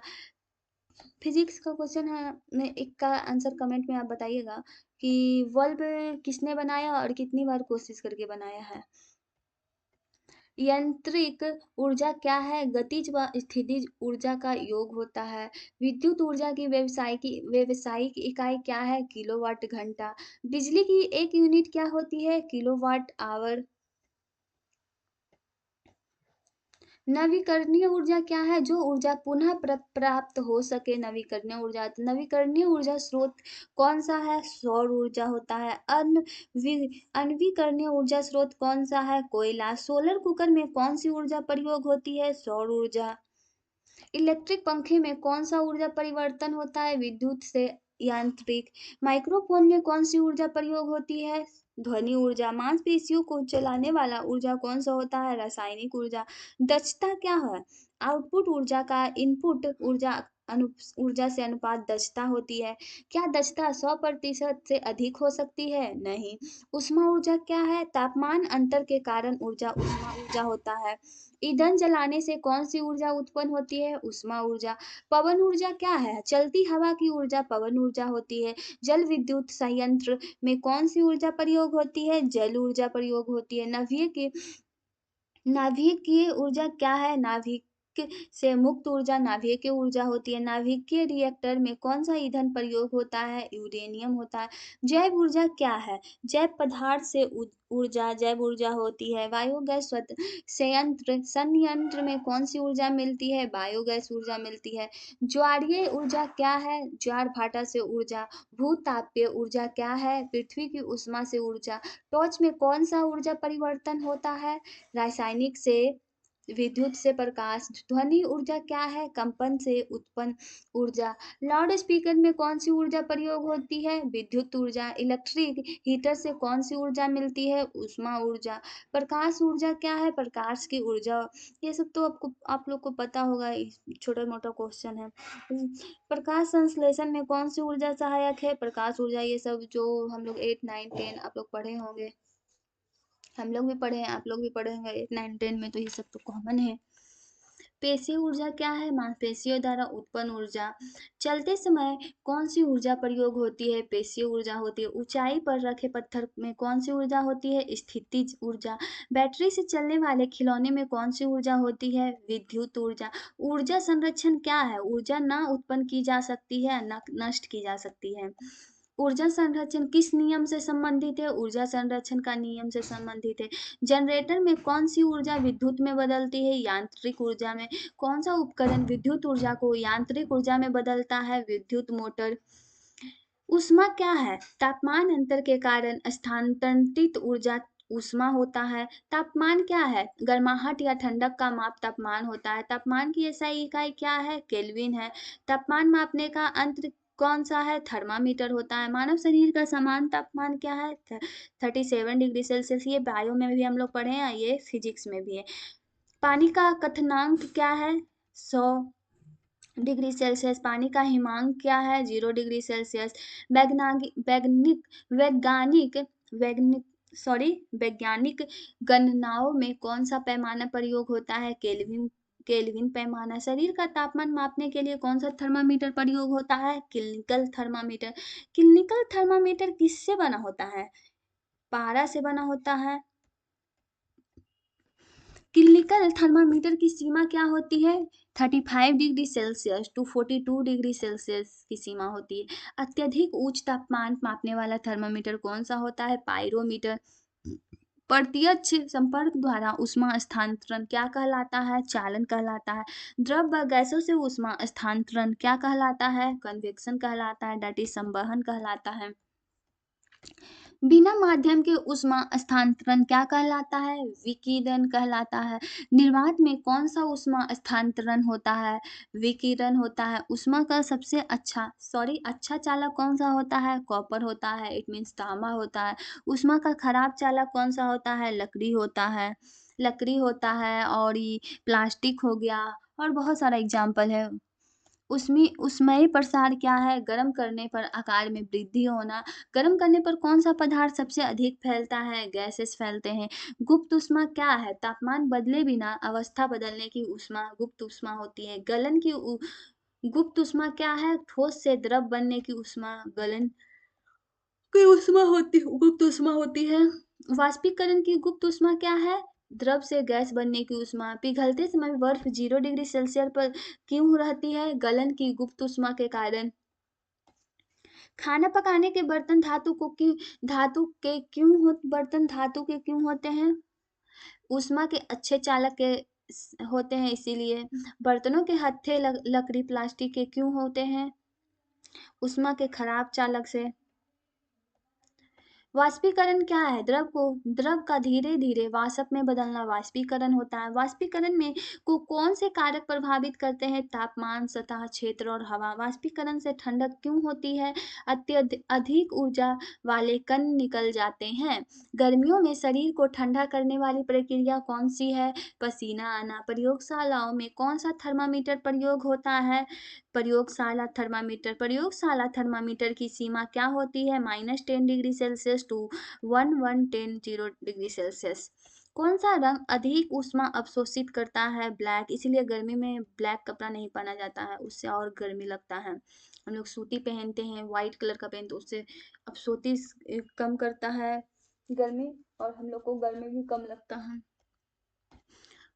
फिजिक्स का क्वेश्चन है, मैं एक का आंसर कमेंट में आप बताइएगा कि बल्ब किसने बनाया और कितनी बार कोशिश करके बनाया है। यांत्रिक ऊर्जा क्या है? गतिज व स्थितिज ऊर्जा का योग होता है। विद्युत ऊर्जा की व्यवसायिक इकाई क्या है? किलोवाट घंटा। बिजली की एक यूनिट क्या होती है? Kilowatt hour. नवीकरणीय ऊर्जा क्या है? जो ऊर्जा पुनः प्राप्त हो सके, नवीकरणीय ऊर्जा। नवीकरणीय ऊर्जा स्रोत कौन सा है? सौर ऊर्जा होता है। अनवीकरणीय ऊर्जा स्रोत कौन सा है? कोयला। सोलर कुकर में कौन सी ऊर्जा प्रयोग होती है? सौर ऊर्जा। इलेक्ट्रिक पंखे में कौन सा ऊर्जा परिवर्तन होता है? विद्युत से यांत्रिक। माइक्रोफोन में कौन सी ऊर्जा प्रयोग होती है? ध्वनि ऊर्जा। मांसपेशियों को चलाने वाला ऊर्जा कौन सा होता है? रासायनिक ऊर्जा। दक्षता क्या है? आउटपुट ऊर्जा का इनपुट ऊर्जा से अनुपात दक्षता होती है। क्या दक्षता 100% से अधिक हो सकती है? नहीं। ऊष्मा ऊर्जा क्या है? तापमान अंतर के कारण ऊर्जा ऊष्मा ऊर्जा होता है। ईंधन जलाने से कौन सी ऊर्जा उत्पन्न होती है? ऊष्मा ऊर्जा। पवन ऊर्जा क्या है? चलती हवा की ऊर्जा पवन ऊर्जा होती है। जल विद्युत संयंत्र में कौन सी ऊर्जा प्रयोग होती है? जल ऊर्जा प्रयोग होती है। नाभिकीय ऊर्जा क्या है? नाभिक नाभिक से मुक्त ऊर्जा नाभिकीय ऊर्जा होती है। नाभिकीय रिएक्टर में कौन सा ईंधन प्रयोग होता है? यूरेनियम होता है। जैव ऊर्जा क्या है? जैव पदार्थ से ऊर्जा जैव ऊर्जा होती है। बायोगैस संयंत्र में कौन सी ऊर्जा मिलती है? बायोगैस ऊर्जा मिलती है। ज्वारीय ऊर्जा क्या है? ज्वार भाटा से ऊर्जा। भूतापीय ऊर्जा क्या है? पृथ्वी की उष्मा से ऊर्जा। टॉर्च में कौन सा ऊर्जा परिवर्तन होता है? रासायनिक से विद्युत से प्रकाश। ध्वनि ऊर्जा क्या है? कंपन से उत्पन्न ऊर्जा। लाउड स्पीकर में कौन सी ऊर्जा प्रयोग होती है? विद्युत ऊर्जा। इलेक्ट्रिक हीटर से कौन सी ऊर्जा मिलती है? ऊष्मा ऊर्जा। प्रकाश ऊर्जा क्या है? प्रकाश की ऊर्जा। ये सब तो आप लोग को पता होगा, छोटा मोटा क्वेश्चन है। प्रकाश संश्लेषण में कौन सी ऊर्जा सहायक है? प्रकाश ऊर्जा। ये सब जो हम लोग 8, 9, 10 आप लोग पढ़े होंगे, हम लोग भी पढ़े हैं, आप लोग भी पढ़े होंगे 8, 9, 10 में, तो ये सब तो कॉमन है। पेशीय ऊर्जा क्या है? मांसपेशियों द्वारा उत्पन्न ऊर्जा। चलते समय कौन सी ऊर्जा प्रयोग होती है? पेशीय ऊर्जा होती है। ऊंचाई पर रखे पत्थर में कौन सी ऊर्जा होती है? स्थितिज ऊर्जा। बैटरी से चलने वाले खिलौने में कौन सी ऊर्जा होती है? विद्युत ऊर्जा। ऊर्जा संरक्षण क्या है? ऊर्जा न उत्पन्न की जा सकती है, न नष्ट की जा सकती है। ऊर्जा संरक्षण किस नियम से संबंधित है? ऊर्जा संरक्षण का नियम से संबंधित है। जनरेटर में कौन सी ऊर्जा विद्युत में बदलती है? यांत्रिक ऊर्जा में। कौन सा उपकरण विद्युत ऊर्जा को यांत्रिक ऊर्जा में बदलता है? विद्युत मोटर। ऊष्मा क्या है? तापमान अंतर के कारण स्थानांतरित ऊर्जा ऊष्मा होता है। तापमान क्या है? गर्माहट या ठंडक का माप तापमान होता है। तापमान की एसआई इकाई क्या है? केल्विन है। तापमान मापने का यंत्र कौन सा है? थर्मामीटर होता है। मानव शरीर का सामान्य तापमान क्या है? 37 डिग्री सेल्सियस। ये बायो में भी हम लोग पढ़े हैं, ये फिजिक्स में भी है। पानी का क्वथनांक क्या है? 100 डिग्री सेल्सियस। पानी का हिमांक क्या है? 0 डिग्री सेल्सियस। वैज्ञानिक वैज्ञानिक वैज्ञानिक गणनाओं में कौन सा पैमाना प्रयोग होता है? केल्विन पैमाना। शरीर का तापमान मापने के लिए कौन सा थर्मामीटर प्रयोग होता है? Clinical thermometer. क्लिनिकल थर्मामीटर किससे बना होता है? पारा से बना होता है। क्लिनिकल थर्मामीटर की सीमा क्या होती है? 35 degree Celsius to 42 degree Celsius की सीमा होती है। अत्यधिक उच्च तापमान मापने वाला थर्मामीटर कौन सा होता है? पायरोमीटर। प्रत्यक्ष संपर्क द्वारा ऊष्मा स्थानांतरण क्या कहलाता है? चालन कहलाता है। द्रव व गैसों से ऊष्मा स्थानांतरण क्या कहलाता है? कन्वेक्शन कहलाता है, डेट इज संवहन कहलाता है। बिना माध्यम के ऊष्मा स्थानांतरण क्या कहलाता है? विकिरण कहलाता है। निर्वात में कौन सा ऊष्मा स्थानांतरण होता है? विकिरण होता है। ऊष्मा का सबसे अच्छा चालक कौन सा होता है? कॉपर होता है, इट मीन्स तांबा होता है। ऊष्मा का खराब चालक कौन सा होता है? लकड़ी होता है, और ये प्लास्टिक हो गया, और बहुत सारा एग्जाम्पल है। उसमें ऊष्मीय प्रसार क्या है? गर्म करने पर आकार में वृद्धि होना। गर्म करने पर कौन सा पदार्थ सबसे अधिक फैलता है? गैसेस फैलते हैं। गुप्त ऊष्मा क्या है? तापमान बदले बिना अवस्था बदलने की ऊष्मा गुप्त ऊष्मा होती है। गलन की गुप्त ऊष्मा क्या है? ठोस से द्रव बनने की ऊष्मा गलन की गुप्त ऊष्मा होती है। वाष्पीकरण की गुप्त ऊष्मा क्या है? द्रव से गैस बनने की ऊष्मा। पिघलते समय बर्फ 0 डिग्री सेल्सियस पर क्यों रहती है? गलन की गुप्त ऊष्मा के कारण। खाना पकाने के बर्तन धातु के क्यों होते हैं? ऊष्मा के अच्छे चालक के होते हैं, इसीलिए। बर्तनों के हत्थे लकड़ी प्लास्टिक के क्यों होते हैं? ऊष्मा के खराब चालक से। वाष्पीकरण क्या है? द्रव का धीरे धीरे वाष्प में बदलना वाष्पीकरण होता है। वाष्पीकरण में कौन से कारक प्रभावित करते हैं? तापमान, सतह क्षेत्र और हवा। वाष्पीकरण से ठंडक क्यों होती है? अधिक ऊर्जा वाले कण निकल जाते हैं। गर्मियों में शरीर को ठंडा करने वाली प्रक्रिया कौन सी है? पसीना आना। प्रयोगशालाओं में कौन सा थर्मामीटर प्रयोग होता है? प्रयोगशाला थर्मामीटर की सीमा क्या होती है? -10 degree Celsius to 1110 degree Celsius. कौन सा रंग अधिक ऊष्मा अवशोषित करता है? ब्लैक। इसीलिए गर्मी में ब्लैक कपड़ा नहीं पहना जाता है, उससे और गर्मी लगता है। हम लोग सूती पहनते हैं, व्हाइट कलर का पहनते, उससे अवशोषित कम करता है गर्मी, और हम लोग को गर्मी भी कम लगता है।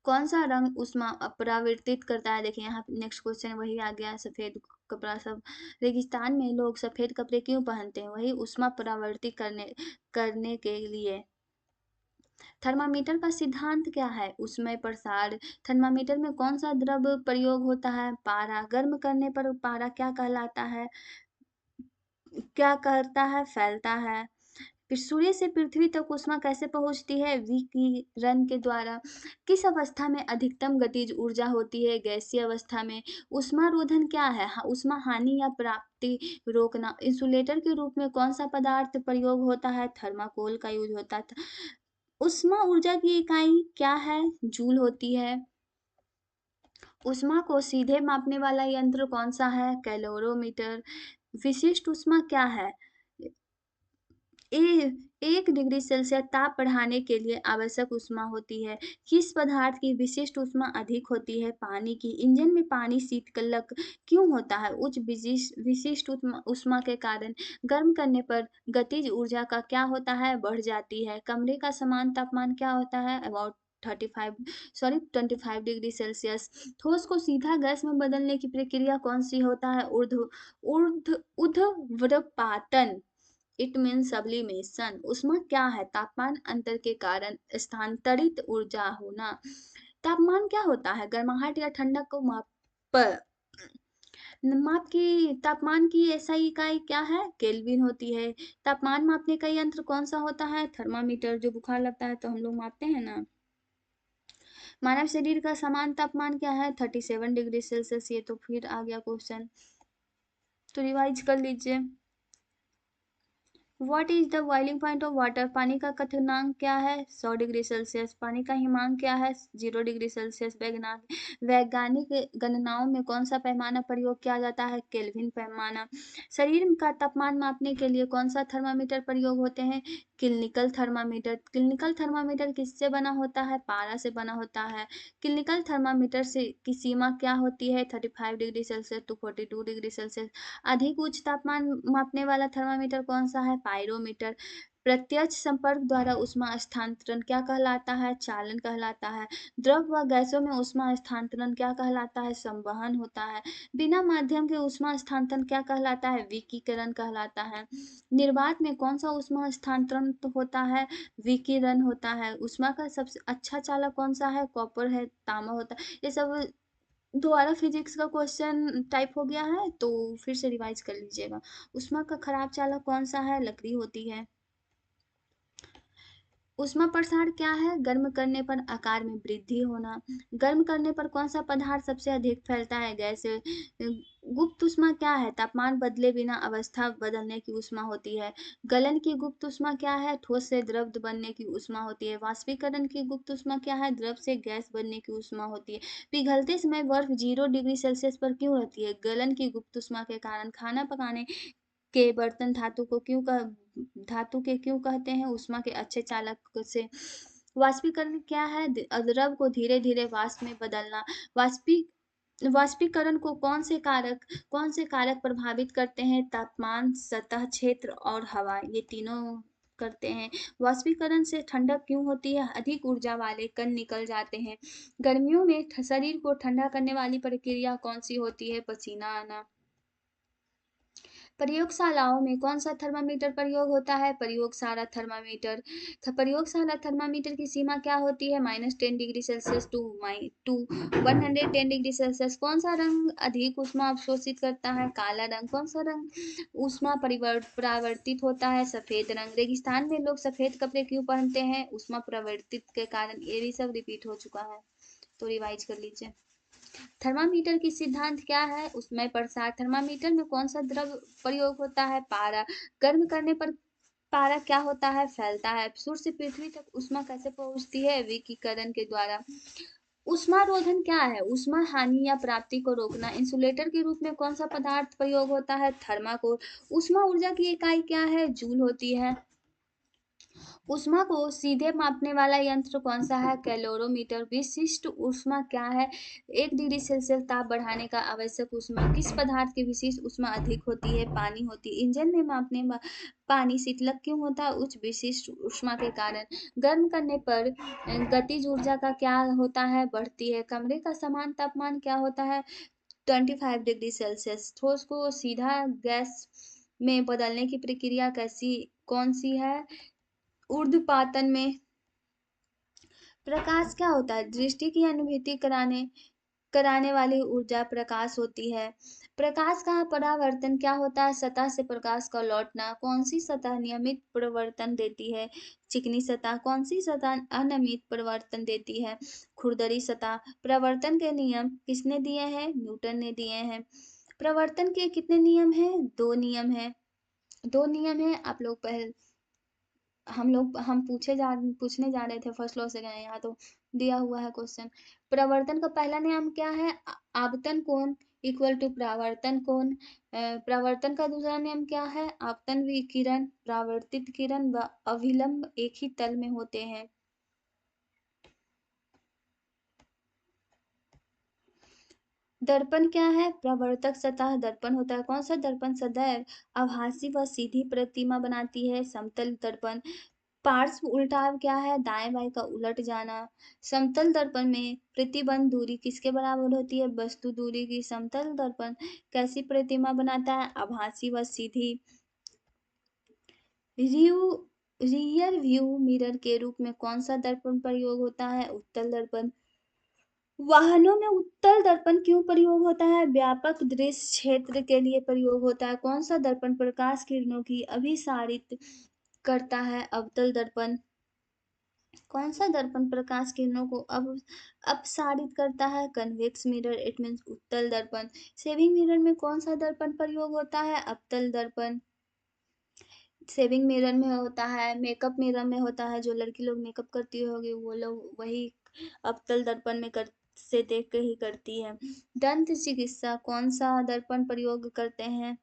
कौन सा रंग उष्मा अपरावर्तित करता है? देखिए यहाँ नेक्स्ट क्वेश्चन वही आ गया, सफेद कपड़ा सब। रेगिस्तान में लोग सफेद कपड़े क्यों पहनते हैं? वही उष्मा परावर्तित करने करने के लिए। थर्मामीटर का सिद्धांत क्या है? उसमें प्रसार। थर्मामीटर में कौन सा द्रव प्रयोग होता है? पारा। गर्म करने पर पारा क्या कहलाता है? क्या करता है? फैलता है। फिर सूर्य से पृथ्वी तक ऊष्मा कैसे पहुंचती है? विकिरण के द्वारा। किस अवस्था में अधिकतम गतिज ऊर्जा होती है? गैसीय अवस्था में। ऊष्मारोधन क्या है? ऊष्मा हानि या प्राप्ति रोकना। इंसुलेटर के रूप में कौन सा पदार्थ प्रयोग होता है? थर्माकोल का यूज होता है। ऊष्मा ऊर्जा की इकाई क्या है? जूल होती है। ऊष्मा को सीधे मापने वाला यंत्र कौन सा है? कैलोरीमीटर। विशिष्ट ऊष्मा क्या है? ए 1 डिग्री सेल्सियस ताप बढ़ाने के लिए आवश्यक ऊष्मा होती है। किस पदार्थ की विशिष्ट ऊष्मा अधिक होती है? पानी की। इंजन में पानी शीतलक क्यों होता है? उच्च विशिष्ट ऊष्मा के कारण। गर्म करने पर गतिज ऊर्जा का क्या होता है? बढ़ जाती है। कमरे का समान तापमान क्या होता है? About 25 degree Celsius. ठोस को सीधा गैस में बदलने की प्रक्रिया कौन सी होता है? ऊर्ध्वपातन। It mean sublimation. ऊष्मा क्या है? तापमान अंतर के कारण स्थानांतरित ऊर्जा होना। तापमान क्या होता है? गर्माहट या ठंडक को माप की तापमान की एसआई इकाई क्या है? केल्विन होती है। तापमान मापने का यंत्र कौन सा होता है? थर्मामीटर। जो बुखार लगता है तो हम लोग मापते हैं ना। मानव शरीर का समान तापमान क्या है? 37 डिग्री सेल्सियस। ये तो फिर आ गया क्वेश्चन, तो रिवाइज कर लीजिए। What is the boiling point of water? पानी का क्वथनांक क्या है? 100 डिग्री सेल्सियस। पानी का हिमांक क्या है? 0 डिग्री सेल्सियस। वैज्ञानिक गणनाओं में कौन सा पैमाना प्रयोग किया जाता है? केल्विन पैमाना। शरीर का तापमान मापने के लिए कौन सा थर्मामीटर प्रयोग होते हैं? Clinical thermometer. क्लिनिकल थर्मामीटर किससे बना होता है? पारा से बना होता है। क्लिनिकल थर्मामीटर से की सीमा क्या होती है? 35 degree Celsius to 42 degree Celsius. अधिक उच्च तापमान मापने वाला थर्मामीटर कौन सा है? पायरोमीटर। प्रत्यक्ष संपर्क द्वारा ऊष्मा स्थानांतरण क्या कहलाता है? चालन कहलाता है। द्रव व गैसों में ऊष्मा स्थानांतरण क्या कहलाता है? संवहन होता है। बिना माध्यम के ऊष्मा स्थानांतरण क्या कहलाता है? विकिरण कहलाता है। निर्वात में कौन सा ऊष्मा स्थानांतरण होता है? विकिरण होता है। ऊष्मा का सबसे अच्छा चालक कौन सा है? कॉपर है, तांबा होता है। ये सब दोबारा फिजिक्स का क्वेश्चन टाइप हो गया है, तो फिर से रिवाइज कर लीजिएगा। ऊष्मा का खराब चालक कौन सा है? लकड़ी होती है। ऊष्मा प्रसार क्या है? गर्म करने पर आकार में वृद्धि होना। गर्म करने पर कौन सा पदार्थ सबसे अधिक फैलता है? गैस। गुप्त ऊष्मा क्या है? तापमान बदले बिना अवस्था बदलने की ऊष्मा होती है। गलन की गुप्त ऊष्मा क्या है? ठोस से द्रव बनने की ऊष्मा होती है। वाष्पीकरण की गुप्त ऊष्मा क्या है? द्रव से गैस बनने की ऊष्मा होती है। पिघलते समय बर्फ 0 डिग्री सेल्सियस पर क्यों रहती है? गलन की गुप्त ऊष्मा के कारण। खाना पकाने के बर्तन धातु के क्यों कहते हैं? ऊष्मा के अच्छे चालक से। वाष्पीकरण क्या है? द्रव को धीरे धीरे वाष्प में बदलना। वाष्पीकरण को कौन से कारक प्रभावित करते हैं? तापमान, सतह क्षेत्र और हवा, ये तीनों करते हैं। वाष्पीकरण से ठंडक क्यों होती है? अधिक ऊर्जा वाले कण निकल जाते हैं। गर्मियों में शरीर को ठंडा करने वाली प्रक्रिया कौन सी होती है? पसीना आना। प्रयोगशालाओं में कौन सा थर्मामीटर प्रयोग होता है? प्रयोगशाला थर्मामीटर की सीमा क्या होती है? -10 degree Celsius to 110 degree Celsius. कौन सा रंग अधिक ऊष्मा अवशोषित करता है? काला रंग। कौन सा रंग ऊष्मा परावर्तित होता है? सफेद रंग। रेगिस्तान में लोग सफेद कपड़े क्यों पहनते हैं? ऊष्मा परावर्तित के कारण। ये भी सब रिपीट हो चुका है, तो रिवाइज कर लीजिए। थर्मामीटर की सिद्धांत क्या है? उसमें प्रसार। थर्मामीटर में कौन सा द्रव प्रयोग होता है? पारा। गर्म करने पर पारा क्या होता है? फैलता है। सूर्य से पृथ्वी तक ऊष्मा कैसे पहुंचती है? विकिरण के द्वारा। ऊष्मारोधन क्या है? ऊष्मा हानि या प्राप्ति को रोकना। इंसुलेटर के रूप में कौन सा पदार्थ प्रयोग होता है? थर्माकोल। ऊष्मा ऊर्जा की इकाई क्या है? जूल होती है। ऊष्मा को सीधे मापने वाला यंत्र कौन सा है? कैलोरीमीटर। विशिष्ट ऊष्मा क्या है? 1 डिग्री सेल्सियस ताप बढ़ाने का आवश्यक ऊष्मा। किस पदार्थ की विशिष्ट ऊष्मा अधिक होती है? पानी होती है। इंजन में मापने पानी शीतलक क्यों होता है? उच्च विशिष्ट ऊष्मा के कारण। गर्म करने पर गतिज ऊर्जा का क्या होता है? बढ़ती है। कमरे का समान तापमान क्या होता है? 25 डिग्री सेल्सियस। ठोस को सीधा गैस में बदलने की प्रक्रिया कौन सी है? ऊर्ध्वपातन में। प्रकाश क्या होता है? दृष्टि की अनुभूति कराने कराने वाली ऊर्जा प्रकाश होती है। प्रकाश का परावर्तन क्या होता है? सतह से प्रकाश का लौटना। कौन सी सतह नियमित परावर्तन देती है? चिकनी सतह। कौन सी सतह अनियमित परावर्तन देती है? खुरदरी सतह। प्रवर्तन के नियम किसने दिए हैं? न्यूटन ने दिए हैं। प्रवर्तन के कितने नियम हैं? 2 नियम हैं। 2 नियम हैं। आप लोग पहले हम पूछने जा रहे थे फर्स्ट लॉ से गए, यहाँ तो दिया हुआ है क्वेश्चन। प्रवर्तन का पहला नियम क्या है? आपतन कोण इक्वल टू परावर्तन कोण। प्रवर्तन का दूसरा नियम क्या है? आपतन विकिरण परावर्तित किरण व अभिलंब एक ही तल में होते हैं। दर्पण क्या है? प्रवर्तक सतह दर्पण होता है। कौन सा दर्पण सदैव आभासी व सीधी प्रतिमा बनाती है? समतल दर्पण। पार्श्व उल्टाव क्या है? दाएं बाएं का उलट जाना। समतल दर्पण में प्रतिबंध दूरी किसके बराबर होती है? वस्तु दूरी की। समतल दर्पण कैसी प्रतिमा बनाता है? आभासी व सीधी। रियर व्यू मिरर के रूप में कौन सा दर्पण प्रयोग होता है? उत्तल दर्पण। वाहनों में उत्तल दर्पण क्यों प्रयोग होता है? व्यापक दृश्य क्षेत्र के लिए प्रयोग होता है। कौन सा दर्पण प्रकाश किरणों की अभिसारित करता है? अवतल दर्पण। कौन सा दर्पण प्रकाश किरणों को अपसारित करता है? Convex mirror. इट मीन्स उत्तल दर्पण। शेविंग मिरर में कौन सा दर्पण प्रयोग होता है? अवतल दर्पण। शेविंग मिरर में होता है, मेकअप मिरर में होता है, जो लड़की लोग मेकअप करती होगी वो लोग वही अवतल दर्पण में कर से देख के ही करती है। दंत चिकित्सा कौन सा दर्पण प्रयोग करते हैं?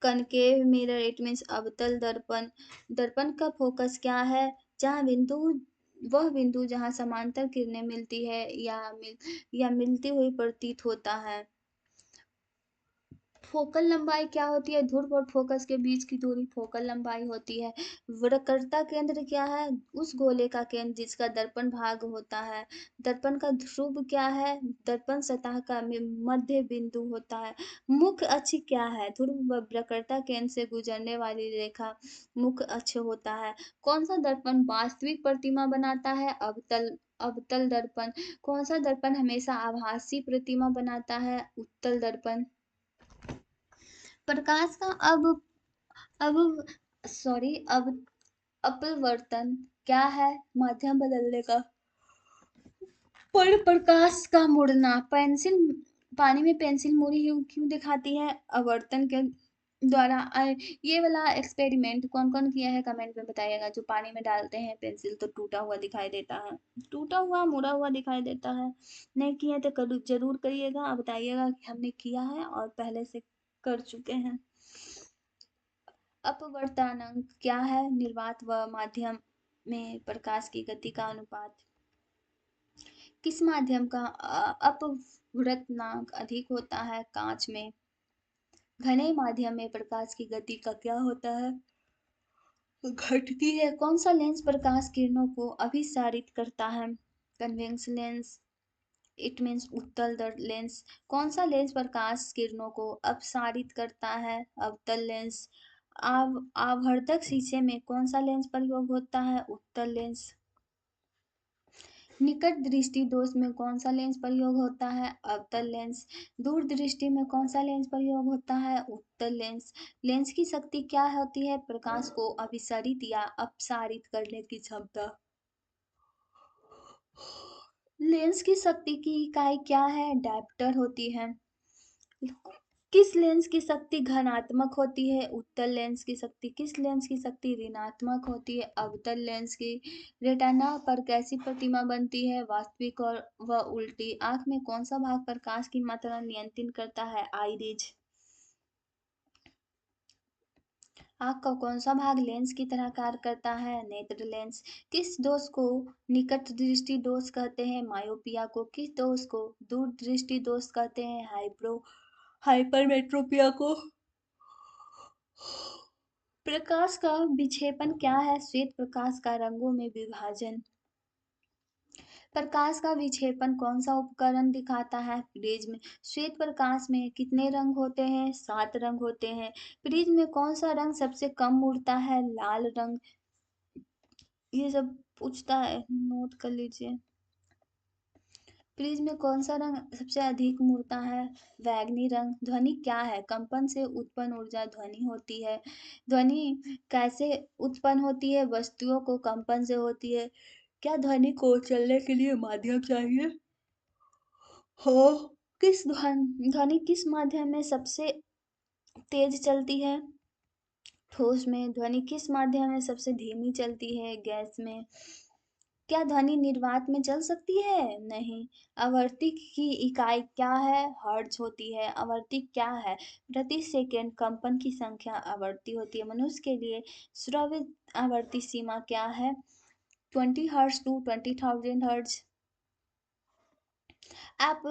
Concave mirror. इट मीन्स अवतल दर्पण। दर्पण का फोकस क्या है? वह बिंदु जहां समांतर किरणें मिलती है या मिलती हुई प्रतीत होता है। फोकल लंबाई क्या होती है? ध्रुव और फोकस के बीच की दूरी फोकल लंबाई होती है। वक्रता केंद्र क्या है? उस गोले का केंद्र जिसका दर्पण भाग होता है। दर्पण का ध्रुव क्या है? दर्पण सतह का मध्य बिंदु होता है। मुख्य अक्ष क्या है? ध्रुव व वक्रता केंद्र से गुजरने वाली रेखा मुख्य अक्ष होता है। कौन सा दर्पण वास्तविक प्रतिमा बनाता है? अवतल दर्पण। कौन सा दर्पण हमेशा आभासी प्रतिमा बनाता है? उत्तल दर्पण। प्रकाश का अब सॉरी अब अपवर्तन क्या है? माध्यम बदलने का। पर प्रकाश का मुड़ना। पेंसिल पानी में पेंसिल मुड़ी हुई क्यों दिखाती है? आवर्तन के द्वारा। ये वाला एक्सपेरिमेंट कौन कौन किया है कमेंट में बताइएगा। जो पानी में डालते हैं पेंसिल तो टूटा हुआ दिखाई देता है, टूटा हुआ मुड़ा हुआ दिखाई देता है। नहीं किया तो जरूर करिएगा और बताइएगा कि हमने किया है और पहले से कर चुके हैं। अपवर्तनांक क्या है? निर्वात व माध्यम में प्रकाश की गति का अनुपात। किस माध्यम का अपवर्तनांक अधिक होता है? कांच में। घने माध्यम में प्रकाश की गति का क्या होता है? घटती है। कौन सा लेंस प्रकाश किरणों को अभिसारित करता है? Convex lens. इट मीन्स उत्तल लेंस। कौन सा लेंस प्रकाश किरणों को अपसारित करता है? अवतल लेंस। आवर्धक शीशे में कौन सा लेंस प्रयोग होता है? उत्तल लेंस। निकट दृष्टि दोष में कौन सा लेंस प्रयोग होता है? अवतल लेंस। दूर दृष्टि में कौन सा लेंस प्रयोग होता है? उत्तल लेंस। लेंस की शक्ति क्या होती है? प्रकाश को अभिसारित या अपसारित करने की क्षमता। लेंस की शक्ति की इकाई क्या है? डायप्टर होती है। किस लेंस की शक्ति धनात्मक होती है? उत्तल लेंस की शक्ति। किस लेंस की शक्ति ऋणात्मक होती है? अवतल लेंस की। रेटिना पर कैसी प्रतिमा बनती है? वास्तविक और व उल्टी। आंख में कौन सा भाग प्रकाश की मात्रा नियंत्रित करता है? आइरिस। आँख का कौन सा भाग लेंस की तरह कार्य करता है? नेत्र लेंस। किस दोष को निकट दृष्टि दोष कहते हैं? मायोपिया को। किस दोष को दूर दृष्टि दोष कहते हैं? हाइपरमेट्रोपिया को। प्रकाश का विक्षेपण क्या है? श्वेत प्रकाश का रंगों में विभाजन। प्रकाश का विक्षेपण कौन सा उपकरण दिखाता है? प्रिज्म। श्वेत प्रकाश में कितने रंग होते हैं? 7 रंग होते हैं। प्रिज्म में कौन सा रंग सबसे कम उड़ता है? लाल रंग। ये सब पूछता है, नोट कर लीजिए। प्रिज्म में कौन सा रंग सबसे अधिक मुड़ता है? बैंगनी रंग। ध्वनि क्या है? कंपन से उत्पन्न ऊर्जा ध्वनि होती है। ध्वनि कैसे उत्पन्न होती है? वस्तुओं को कंपन से होती है। क्या ध्वनि को चलने के लिए माध्यम चाहिए? हाँ। ध्वनि किस माध्यम में सबसे तेज चलती है? ठोस में। ध्वनि किस माध्यम में सबसे धीमी चलती है? गैस में। क्या ध्वनि निर्वात में चल सकती है? नहीं। आवर्ती की इकाई क्या है? हर्ट्ज होती है। आवर्ती क्या है? प्रति सेकंड कंपन की संख्या आवर्ती होती है। मनुष्य के लिए श्रव्य आवर्ती सीमा क्या है? 20 हर्ट्ज टू 20,000 हर्ट्ज। आप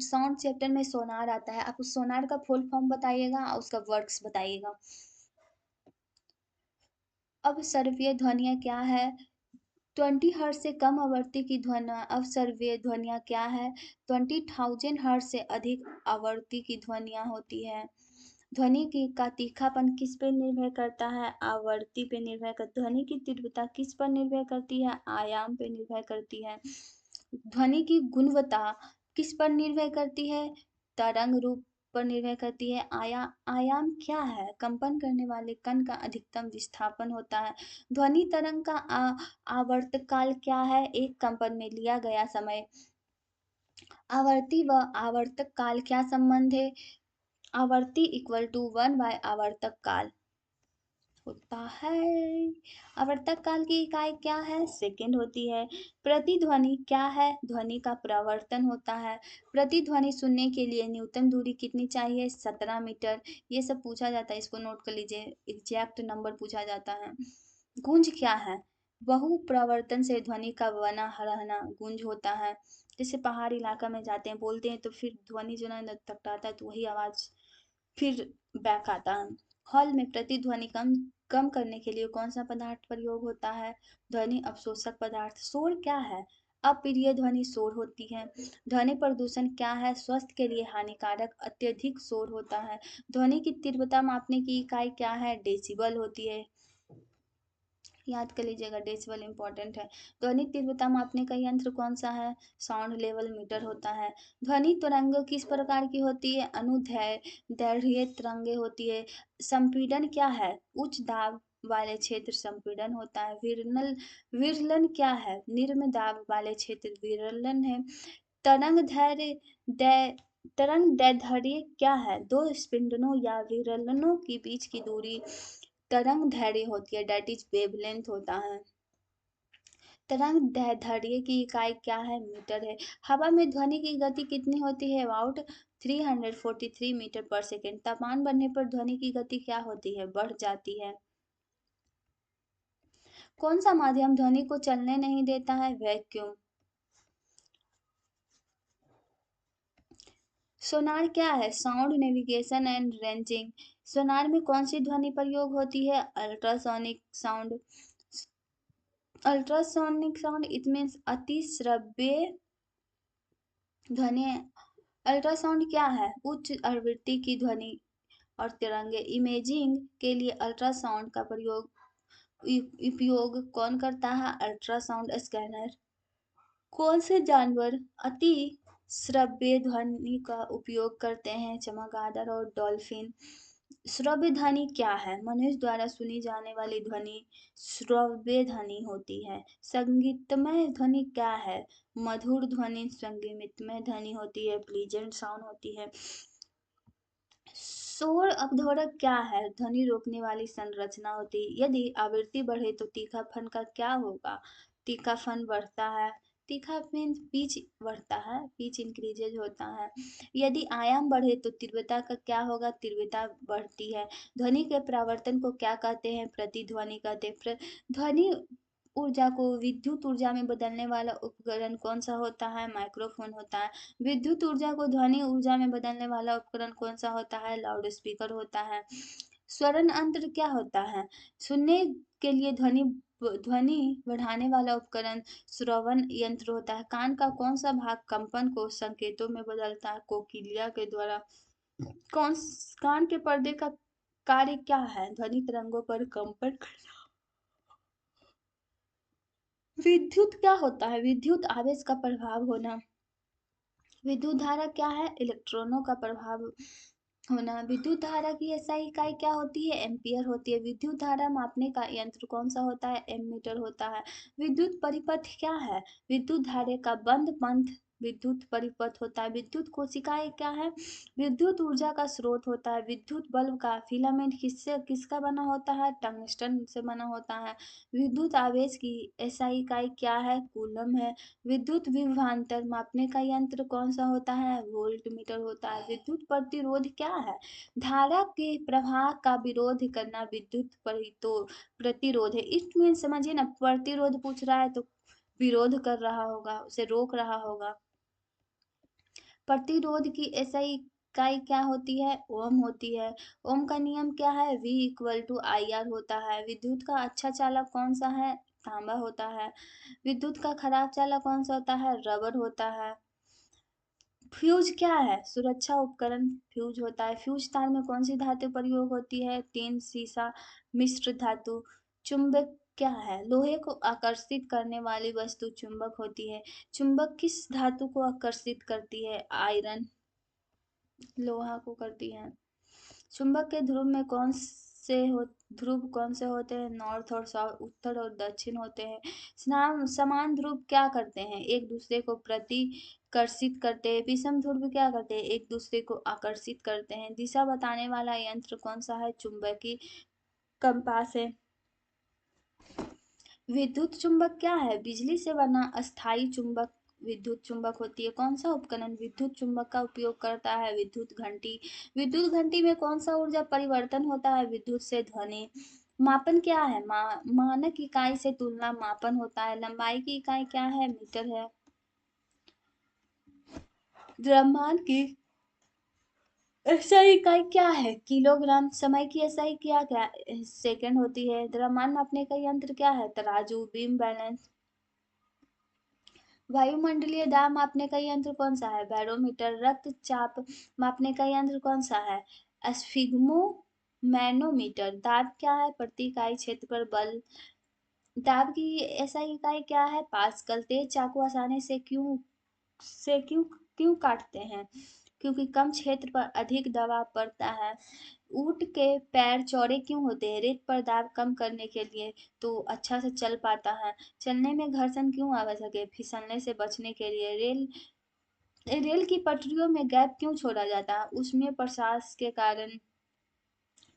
साउंड चैप्टर में सोनार आता है, आप उस सोनार का फुल फॉर्म बताइएगा और उसका वर्क्स बताइएगा। अब सर्वीय ध्वनियाँ क्या है? 20 हर्ट्ज से कम आवृत्ति की अवसर्वीय ध्वनियाँ क्या है? 20,000 हर्ट्ज से अधिक आवृत्ति की ध्वनियाँ होती है। ध्वनि की का तीखापन किस पर निर्भर करता है? आवृत्ति पे निर्भर कर। ध्वनि की तीव्रता किस पर निर्भर करती है? आयाम पे निर्भर करती है। ध्वनि की गुणवत्ता किस पर निर्भर करती है? तरंग रूप पर निर्भर करती है। आयाम क्या है? कंपन करने वाले कण का अधिकतम विस्थापन होता है। ध्वनि तरंग का आवर्तकाल क्या है? एक कंपन में लिया गया समय। आवर्ती व आवर्तक काल क्या संबंध है? आवर्ती इक्वल टू 1/आवर्तक काल होता है। आवर्तक काल की इकाई क्या है? सेकंड होती है। प्रतिध्वनि क्या है? ध्वनि का प्रवर्तन होता है। प्रतिध्वनि सुनने के लिए न्यूनतम दूरी कितनी चाहिए? 17 मीटर। ये सब पूछा जाता है, इसको नोट कर लीजिए, एग्जैक्ट नंबर पूछा जाता है। गूंज क्या है? बहु प्रवर्तन से ध्वनि का बना रहना गूंज होता है। जैसे पहाड़ी इलाका में जाते हैं, बोलते हैं तो फिर ध्वनि जो ना टकराता है तो वही आवाज फिर बैक आता है। हॉल में प्रतिध्वनि कम करने के लिए कौन सा पदार्थ प्रयोग होता है? ध्वनि अवशोषक पदार्थ। शोर क्या है? अप्रिय ध्वनि शोर होती है। ध्वनि प्रदूषण क्या है? स्वास्थ्य के लिए हानिकारक अत्यधिक शोर होता है। ध्वनि की तीव्रता मापने की इकाई क्या है? डेसिबल होती है। याद कर लीजिएगा, डेसिबल इंपॉर्टेंट है। ध्वनि तीव्रता मापने का यंत्र कौन सा है? साउंड लेवल मीटर होता है। ध्वनि तरंग किस प्रकार की होती है? अनुदैर्घ्य तरंगे होती है। संपीड़न क्या है? उच्च दाब वाले क्षेत्र संपीड़न होता है। विरलन क्या है? निम्न दाब वाले क्षेत्र विरलन है। तरंग दैर्ध्य क्या है? दो स्पंदनों या विरलनों के बीच की दूरी तरंग दैर्ध्य होती है, डेट इज वेवलेंथ होता है। तरंग दैर्ध्य की इकाई क्या है? मीटर है। हवा में ध्वनि की गति कितनी होती है? अबाउट 343 मीटर पर सेकेंड। तापमान बढ़ने पर ध्वनि की गति क्या होती है? बढ़ जाती है। कौन सा माध्यम ध्वनि को चलने नहीं देता है? वैक्यूम। सोनार क्या है? Sound navigation and ranging. Sonar में कौन सी ध्वनि प्रयोग होती है? Ultrasonic sound. Ultrasonic sound it means अति श्रव्य ध्वनि। अल्ट्रासाउंड क्या है? उच्च आवृत्ति की ध्वनि और तरंगे। इमेजिंग के लिए अल्ट्रासाउंड का उपयोग कौन करता है? Ultrasound scanner. कौन से जानवर अति श्रव्य ध्वनि का उपयोग करते हैं? चमगादड़ और डॉल्फिन। श्रव्य ध्वनि क्या है? मनुष्य द्वारा सुनी जाने वाली ध्वनि श्रव्य ध्वनि होती है। संगीतमय ध्वनि क्या है? मधुर ध्वनि संगीतमय ध्वनि होती है, प्लीजेंट साउंड होती है। शोर अवरोधक क्या है? ध्वनि रोकने वाली संरचना होती है। यदि आवृत्ति बढ़े तो तीखापन का क्या होगा? तीखापन बढ़ता है। तीखा मीन्स पिच बढ़ता है, पिच इंक्रीजेज होता है। यदि आयाम बढ़े तो तीव्रता का क्या होगा, तीव्रता बढ़ती है। ध्वनि के परावर्तन को क्या कहते हैं, प्रतिध्वनि कहते हैं। ध्वनि ऊर्जा को विद्युत ऊर्जा में बदलने वाला उपकरण कौन सा होता है, माइक्रोफोन होता है। विद्युत ऊर्जा को ध्वनि ऊर्जा में बदलने वाला उपकरण कौन सा होता है, लाउड स्पीकर होता है। स्वरण यंत्र क्या होता है, सुनने के लिए ध्वनि बढ़ाने वाला उपकरण श्रवण यंत्र होता है। कान का कौन सा भाग कंपन को संकेतों में बदलता है, कोकिलिया के द्वारा। कौन कान के पर्दे का कार्य क्या है, ध्वनि तरंगों पर कंपन करना। विद्युत क्या होता है, विद्युत आवेश का प्रभाव होना। विद्युत धारा क्या है, इलेक्ट्रॉनों का प्रभाव होना। विद्युत धारा की एसआई इकाई क्या होती है, एम्पियर होती है। विद्युत धारा मापने का यंत्र कौन सा होता है, एमीटर होता है। विद्युत परिपथ क्या है, विद्युत धारा का बंद पंथ विद्युत परिपथ होता है। विद्युत कोशिकाएं क्या है, विद्युत ऊर्जा का स्रोत होता है। विद्युत बल्ब का फिलामेंट किसका बना होता है, टंगस्टन से बना होता है। विद्युत आवेश की एसआई इकाई क्या है, कूलम है। विद्युत विभवांतर मापने का यंत्र कौन सा होता है, वोल्ट मीटर होता है। विद्युत प्रतिरोध क्या है, धारा के प्रवाह का विरोध करना विद्युत प्रतिरोध है। इट मीन समझिए ना, प्रतिरोध पूछ रहा है तो विरोध कर रहा होगा, उसे रोक रहा होगा। प्रतिरोध की एसआई इकाई क्या होती है, ओम होती है। ओम का नियम क्या है, V इक्वल टू IR होता है। विद्युत का अच्छा चालक कौन सा है, तांबा होता है। विद्युत का खराब चालक कौन सा होता है, रबर होता है। फ्यूज क्या है, सुरक्षा उपकरण फ्यूज होता है। फ्यूज तार में कौन सी धातु प्रयोग होती है, टिन, सीसा, मिश्र धातु। चुंबक क्या है, लोहे को आकर्षित करने वाली वस्तु चुंबक होती है। चुंबक किस धातु को आकर्षित करती है, आयरन लोहा को करती है। चुंबक के ध्रुव कौन से होते हैं, नॉर्थ और साउथ, उत्तर और दक्षिण होते हैं। समान ध्रुव क्या करते हैं, एक दूसरे को प्रतिकर्षित करते हैं। विषम ध्रुव क्या करते हैं, एक दूसरे को आकर्षित करते हैं। दिशा बताने वाला यंत्र कौन सा है, चुंबकीय कंपास है। विद्युत चुंबक क्या है, बिजली से बना अस्थायी चुंबक विद्युत चुंबक होती है। कौन सा उपकरण विद्युत चुंबक का उपयोग करता है, विद्युत घंटी। विद्युत घंटी में कौन सा ऊर्जा परिवर्तन होता है, विद्युत से ध्वनि। मापन क्या है, मानक इकाई से तुलना मापन होता है। लंबाई की इकाई क्या है, मीटर है। द्रव्यमान की एसआई इकाई क्या है, किलोग्राम। समय की एसआई क्या क्या सेकंड होती है। द्रव्यमान मापने का यंत्र क्या है, तराजू, बीम बैलेंस। वायुमंडलीय दाब मापने का यंत्र कौन सा है, बैरोमीटर। रक्तचाप मापने का यंत्र कौन सा है, स्फिग्मोमैनोमीटर। दाब क्या है, प्रति इकाई क्षेत्र पर बल। दाब की ऐसा इकाई क्या है, पास्कल। तेज चाकू आसानी से क्यों काटते हैं, क्योंकि कम क्षेत्र पर अधिक दबाव पड़ता है। ऊंट के पैर चौड़े क्यों होते हैं, रेत पर दाब कम करने के लिए, तो अच्छा से चल पाता है। चलने में घर्षण क्यों आवश्यक है, फिसलने से बचने के लिए। रेल की पटरियों में गैप क्यों छोड़ा जाता है, उसमें प्रसास के कारण।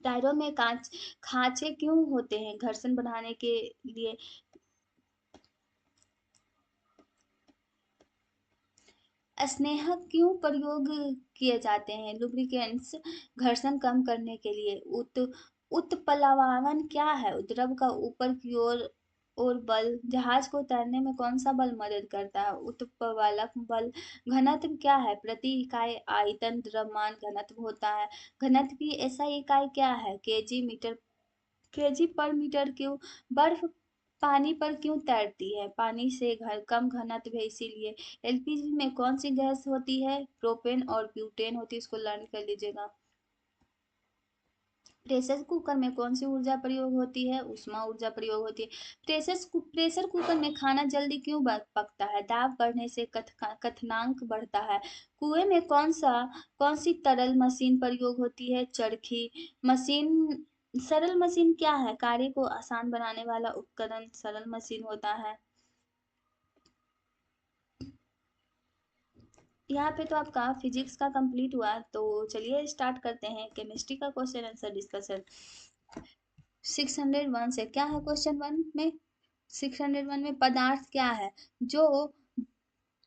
टायरों में खांचे क्यों होते हैं, घर्षण बढ़ाने के लिए। स्नेहक क्यों प्रयोग किए जाते हैं, लुब्रिकेंट्स, घर्षण कम करने के लिए। उत्प्लवावन क्या है, द्रव का ऊपर की ओर बल। जहाज को तैरने में कौन सा बल मदद करता है, उत्प्लवक बल। घनत्व क्या है, प्रति इकाई आयतन द्रव्यमान घनत्व होता है। घनत्व की ऐसा इकाई क्या है, केजी पर मीटर क्यूब। बर्फ पानी पर क्यों तैरती है, पानी से कम घनत्व है इसीलिए। एलपीजी में कौन सी गैस होती है, प्रोपेन और ब्यूटेन होती है, इसको लर्न कर लीजिएगा। प्रेशर कुकर में कौन सी ऊर्जा प्रयोग होती है, ऊष्मा ऊर्जा प्रयोग होती है। प्रेशर कुकर में खाना जल्दी क्यों पकता है, दाब बढ़ने से क्वथनांक बढ़ता है। कुएं में कौन सी तरल मशीन प्रयोग होती है, चरखी मशीन। सरल मशीन क्या है, कार्य को आसान बनाने वाला उपकरण सरल मशीन होता है। यहाँ पे तो आपका फिजिक्स का कंप्लीट हुआ, तो चलिए स्टार्ट करते हैं केमिस्ट्री का क्वेश्चन आंसर डिस्कशन। 601 से क्या है, क्वेश्चन 1 में 601 में पदार्थ क्या है जो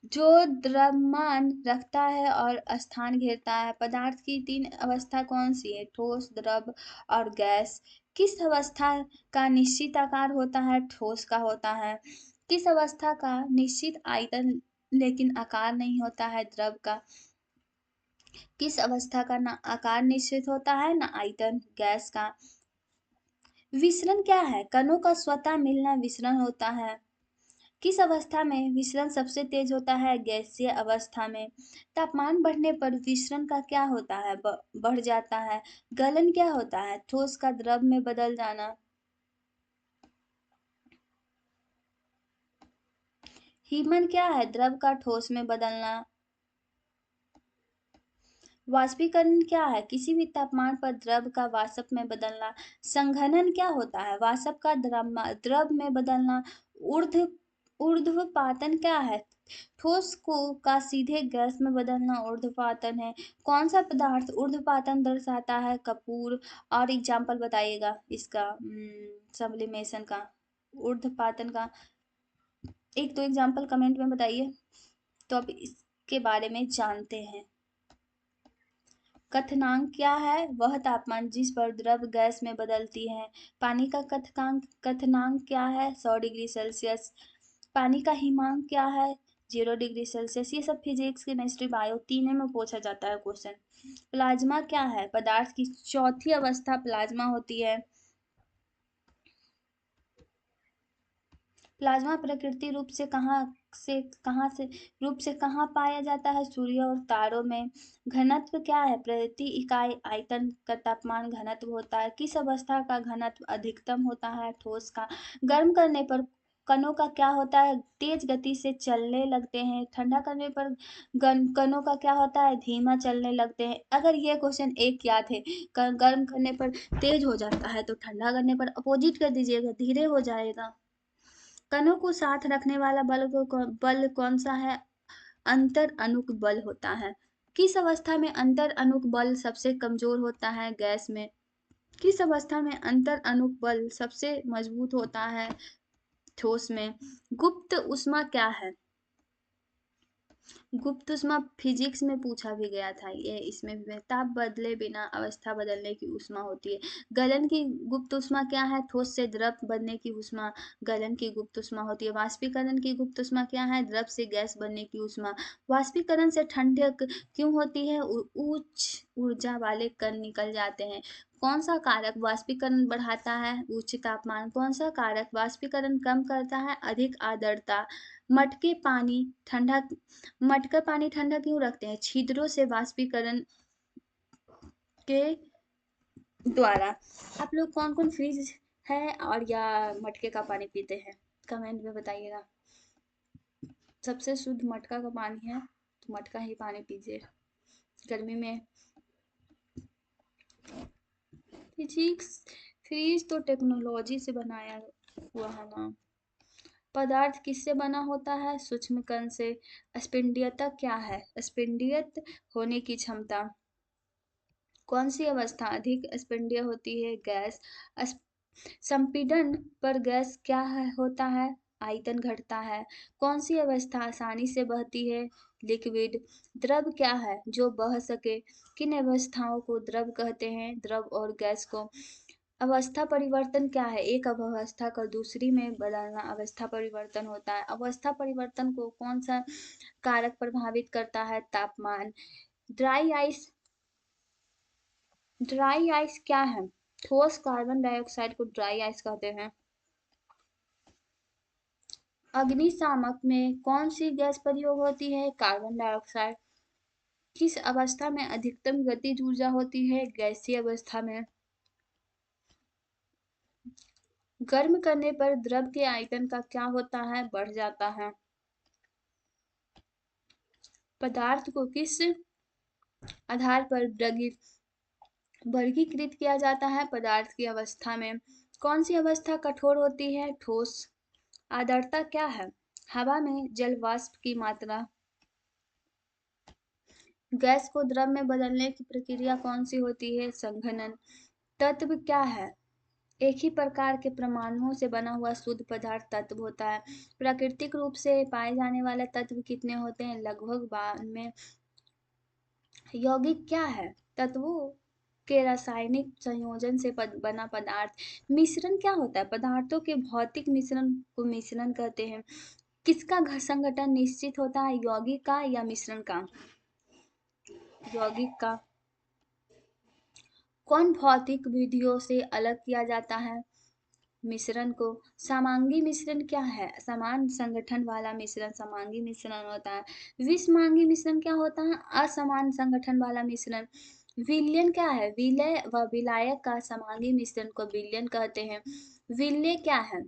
जो द्रव्यमान रखता है और स्थान घेरता है। पदार्थ की तीन अवस्था कौन सी है? ठोस, द्रव और गैस। किस अवस्था का निश्चित आकार होता है? ठोस का होता है। किस अवस्था का निश्चित आयतन लेकिन आकार नहीं होता है? द्रव का। किस अवस्था का ना आकार निश्चित होता है ना आयतन? गैस का। विसरण क्या है? कणों का स्वतः मिलना विसरण होता है। किस अवस्था में विसरण सबसे तेज होता है? गैसीय अवस्था में। तापमान बढ़ने पर विसरण का क्या होता है? बढ़ जाता है। गलन क्या होता है? ठोस का द्रव में बदल जाना। हीमन क्या है? द्रव का ठोस में बदलना। वाष्पीकरण क्या है? किसी भी तापमान पर द्रव का वाष्प में बदलना। संघनन क्या होता है? वाष्प का द्रव में बदलना। ऊर्ध्व ऊर्ध्वपातन क्या है? ठोस को का सीधे गैस में बदलना ऊर्ध्वपातन है। कौन सा पदार्थ ऊर्ध्वपातन दर्शाता है? कपूर। और एग्जाम्पल बताइएगा इसका सब्लिमेशन का, ऊर्ध्वपातन का। एक दो एग्जाम्पल कमेंट में बताइए तो अब इसके बारे में जानते हैं। क्वथनांक क्या है? वह तापमान जिस पर द्रव गैस में बदलती है। पानी का क्वथनांक क्या है? 100 डिग्री सेल्सियस। पानी का हिमांक क्या है? 0 डिग्री सेल्सियस। ये सब फिजिक्स, केमिस्ट्री, बायो तीनों में पूछा जाता है क्वेश्चन। प्लाज्मा क्या है? पदार्थ की चौथी अवस्था प्लाज्मा होती है। प्लाज्मा प्राकृतिक रूप से रूप से कहाँ पाया जाता है? सूर्य और तारों में। घनत्व क्या है? प्रति इकाई आयतन का तापमान घनत्व होता है। किस अवस्था का घनत्व अधिकतम होता है? ठोस का। गर्म करने पर कणों का क्या होता है? तेज गति से चलने लगते हैं। ठंडा करने पर कणों का क्या होता है? धीमा चलने लगते हैं। अगर ये क्वेश्चन एक याद है, गर्म करने पर तेज हो जाता है तो ठंडा करने पर अपोजिट कर दीजिएगा, धीरे हो जाएगा। कणों को साथ रखने वाला बल कौन सा है? अंतर अणुक बल होता है। किस अवस्था में अंतर अणुक बल सबसे कमजोर होता है? गैस में। किस अवस्था में अंतर अणुक बल सबसे मजबूत होता है? ठोस में। गुप्त ऊष्मा क्या है? गुप्त ऊष्मा फिजिक्स में पूछा भी गया था, ये इसमें भी। ताप बदले बिना अवस्था बदलने की ऊष्मा होती है। गलन की गुप्त ऊष्मा क्या है? ठोस से द्रव बनने की ऊष्मा गलन की गुप्त ऊष्मा होती है। वाष्पीकरण की गुप्त ऊष्मा क्या है? द्रव से गैस बनने की ऊष्मा। वाष्पीकरण से ठंडक क्यों होती है? उच्च ऊर्जा वाले कण निकल जाते हैं। कौन सा कारक वाष्पीकरण बढ़ाता है? उच्च तापमान। कौन सा कारक वाष्पीकरण कम करता है? अधिक आर्द्रता। मटके पानी ठंडा मटका पानी ठंडा क्यों रखते हैं? छिद्रों से वाष्पीकरण के द्वारा। आप लोग कौन कौन फ्रिज है और या मटके का पानी पीते हैं? कमेंट में बताइएगा। सबसे शुद्ध मटका का पानी है तो मटका ही पानी पीजिए गर्मी में। फिजिक्स फ्रिज तो टेक्नोलॉजी से बनाया हुआ है ना। पदार्थ किससे बना होता है? सूक्ष्म कण से। स्पिंडीयता क्या है? स्पिंडीयत होने की क्षमता। कौन सी अवस्था अधिक स्पंदीय होती है? गैस। संपीड़न पर गैस क्या होता है? आयतन घटता है। कौन सी अवस्था आसानी से बहती है? लिक्विड। द्रव क्या है जो बह सके? किन अवस्थाओं को द्रव कहते हैं? द्रव और गैस को। अवस्था परिवर्तन क्या है? एक अवस्था का दूसरी में बदलना अवस्था परिवर्तन होता है। अवस्था परिवर्तन को कौन सा कारक प्रभावित करता है? तापमान। ड्राई आइस ड्राई आइस क्या है? ठोस कार्बन डाइऑक्साइड को ड्राई आइस कहते हैं। अग्निशामक में कौन सी गैस प्रयोग होती है? Carbon dioxide. किस अवस्था में अधिकतम गतिज ऊर्जा होती है? गैसीय अवस्था में। गर्म करने पर द्रव के आयतन का क्या होता है? बढ़ जाता है। पदार्थ को किस आधार पर वर्गीकृत किया जाता है? पदार्थ की अवस्था में। कौन सी अवस्था कठोर होती है? ठोस। आर्द्रता क्या है? हवा में जल वाष्प की मात्रा। गैस को द्रव में बदलने की प्रक्रिया कौन सी होती है? संघनन। तत्व क्या है? एक ही प्रकार के परमाणुओं से बना हुआ शुद्ध पदार्थ तत्व होता है। प्राकृतिक रूप से पाए जाने वाले तत्व कितने होते हैं? लगभग 92। यौगिक क्या है? तत्वों के रासायनिक संयोजन से बना पदार्थ। मिश्रण क्या होता है? पदार्थों के भौतिक मिश्रण को मिश्रण कहते हैं। किसका संगठन निश्चित होता है? यौगिक का या मिश्रण का? यौगिक का। कौन भौतिक विधियों से अलग किया जाता है? मिश्रण को। समांगी मिश्रण क्या है? समान संगठन वाला मिश्रण समांगी मिश्रण होता है। विषमांगी मिश्रण क्या होता है? असमान संगठन वाला मिश्रण। विलयन क्या है? विलय व विलायक का समांगी मिश्रण को विलयन कहते हैं। विलय क्या है?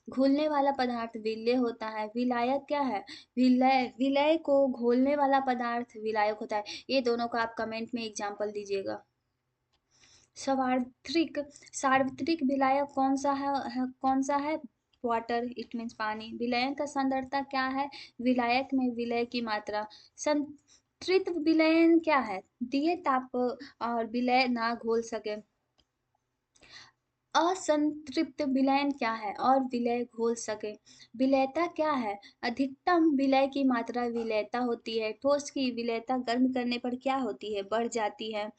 घुलने वाला पदार्थ विलय होता है। विलायक क्या है? विलय विलय को घोलने वाला पदार्थ विलायक होता है। ये दोनों का आप कमेंट में एग्जाम्पल दीजिएगा। सार्वत्रिक सार्वत्रिक विलायक कौन सा है? वाटर, इट मीन्स पानी। विलयन का सांद्रता क्या है? विलायक में विलय की मात्रा। संतृप्त विलयन क्या है? दिए ताप और विलय ना घोल सके। असंतृप्त विलयन क्या है? और विलय घोल सके। विलयता क्या है? अधिकतम विलय की मात्रा विलयता होती है। ठोस की विलयता गर्म करने पर क्या होती है? बढ़ जाती है।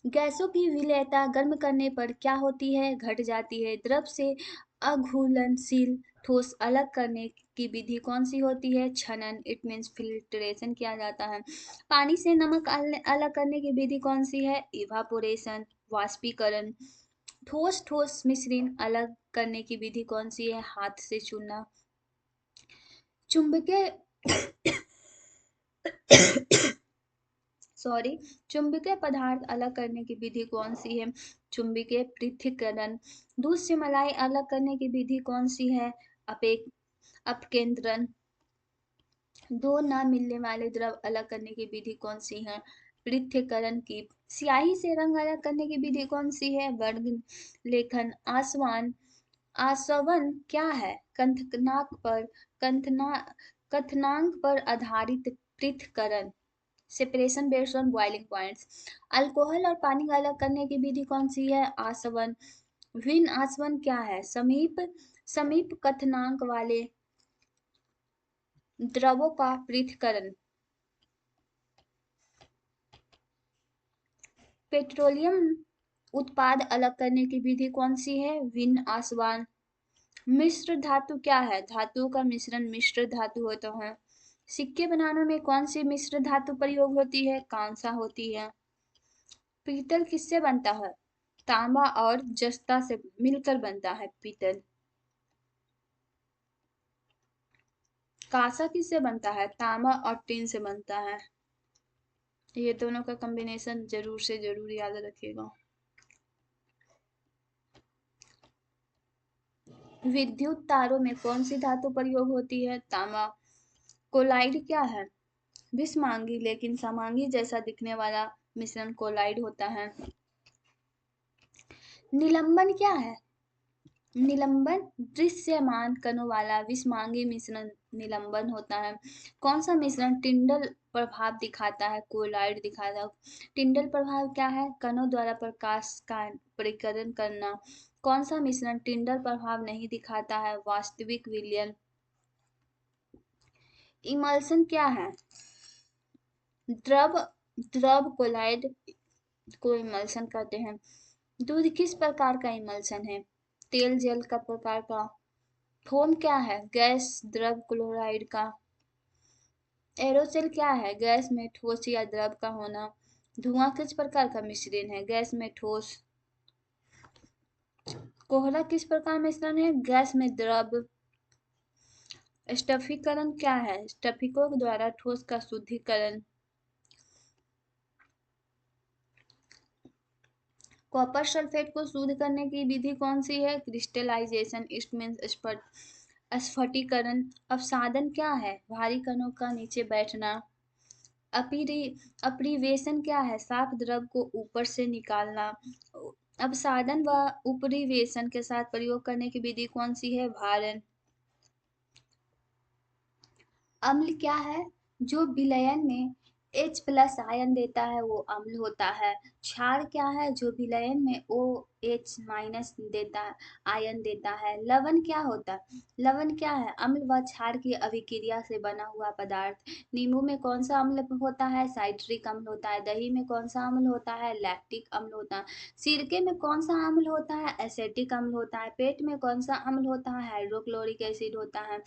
गैसों की विलयता गर्म करने पर क्या होती है? घट जाती है। द्रव से अघुलनशील ठोस अलग करने की विधि कौन सी होती है? छनन, इट मीन्स फिल्ट्रेशन किया जाता है। पानी से नमक अलग करने की विधि कौन सी है? इवापोरेशन, वाष्पीकरण। ठोस ठोस मिश्रण अलग करने की विधि कौन सी है? हाथ से चूना। चुंबकीय चुंबकीय पदार्थ अलग करने की विधि कौन सी है? चुंबकीय पृथक्करण। दूध से मलाई अलग करने की विधि कौन सी है? अपकेंद्रण। दो न मिलने वाले द्रव अलग करने की विधि कौन सी है? पृथक्करण की। स्याही से रंग अलग करने की विधि कौन सी है? वर्ग लेखन। आसवन क्या है? कथनांक पर आधारित पृथक्करण। Separation based on boiling points. Alcohol और पानी का अलग करने की विधि कौन सी है? आसवन। भिन्न आसवन क्या है? समीप कथनांक वाले द्रवों का पृथक्करण। पेट्रोलियम उत्पाद अलग करने की विधि कौन सी है? भिन्न आसवन। मिश्र धातु क्या है? धातुओं का मिश्रण मिश्र धातु होता है। सिक्के बनाने में कौन सी मिश्र धातु प्रयोग होती है? कांसा होती है। पीतल किससे बनता है? तांबा और जस्ता से मिलकर बनता है पीतल। कांसा किससे बनता है? तांबा और टीन से बनता है। ये दोनों का कॉम्बिनेशन जरूर से जरूर याद रखिएगा। विद्युत तारों में कौन सी धातु प्रयोग होती है? तांबा। कोलाइड क्या है? विषमांगी लेकिन समांगी जैसा दिखने वाला मिश्रण कोलाइड होता है। निलंबन क्या है? निलंबन दृश्यमान कणों वाला विषमांगी मिश्रण निलंबन होता है। कौन सा मिश्रण टिंडल प्रभाव दिखाता है? कोलाइड दिखाता है। टिंडल प्रभाव क्या है? कणों द्वारा प्रकाश का परिकरण करना। कौन सा मिश्रण टिंडल प्रभाव नहीं दिखाता है? वास्तविक विलयन। इमल्सन क्या है? द्रव द्रव कोलाइड को इमल्सन कहते हैं। दूध किस प्रकार का इमल्सन है? तेल जल का प्रकार का। फोम क्या है? गैस द्रव क्लोराइड का। एरोसोल क्या है? गैस में ठोस या द्रव का होना। धुआं किस प्रकार का मिश्रण है? गैस में ठोस। कोहरा किस प्रकार मिश्रण है? गैस में द्रव। स्टफीकरण क्या है? स्टफिकों द्वारा ठोस का शुद्धिकरण। कॉपर सल्फेट को शुद्ध करने की विधि कौन सी है? क्रिस्टलाइजेशन, इट मीन्स स्फटिकरण। अपसादन क्या है? भारी कणों का नीचे बैठना। अपरिवेशन क्या है? साफ द्रव को ऊपर से निकालना। अपसादन व उपरिवेशन के साथ प्रयोग करने की विधि कौन सी है? भारण। अम्ल क्या है? जो विलयन में H+ आयन देता है वो अम्ल होता है। क्षार क्या है, जो विलयन में OH- देता है, आयन देता है। लवण क्या होता है, लवण क्या है, अम्ल व क्षार की अभिक्रिया से बना हुआ पदार्थ। नींबू में कौन सा अम्ल होता है, साइट्रिक अम्ल होता है। दही में कौन सा अम्ल होता है, लैक्टिक अम्ल होता है। सिरके में कौन सा अम्ल होता है, एसेटिक अम्ल होता है। पेट में कौन सा अम्ल होता है, हाइड्रोक्लोरिक एसिड होता है।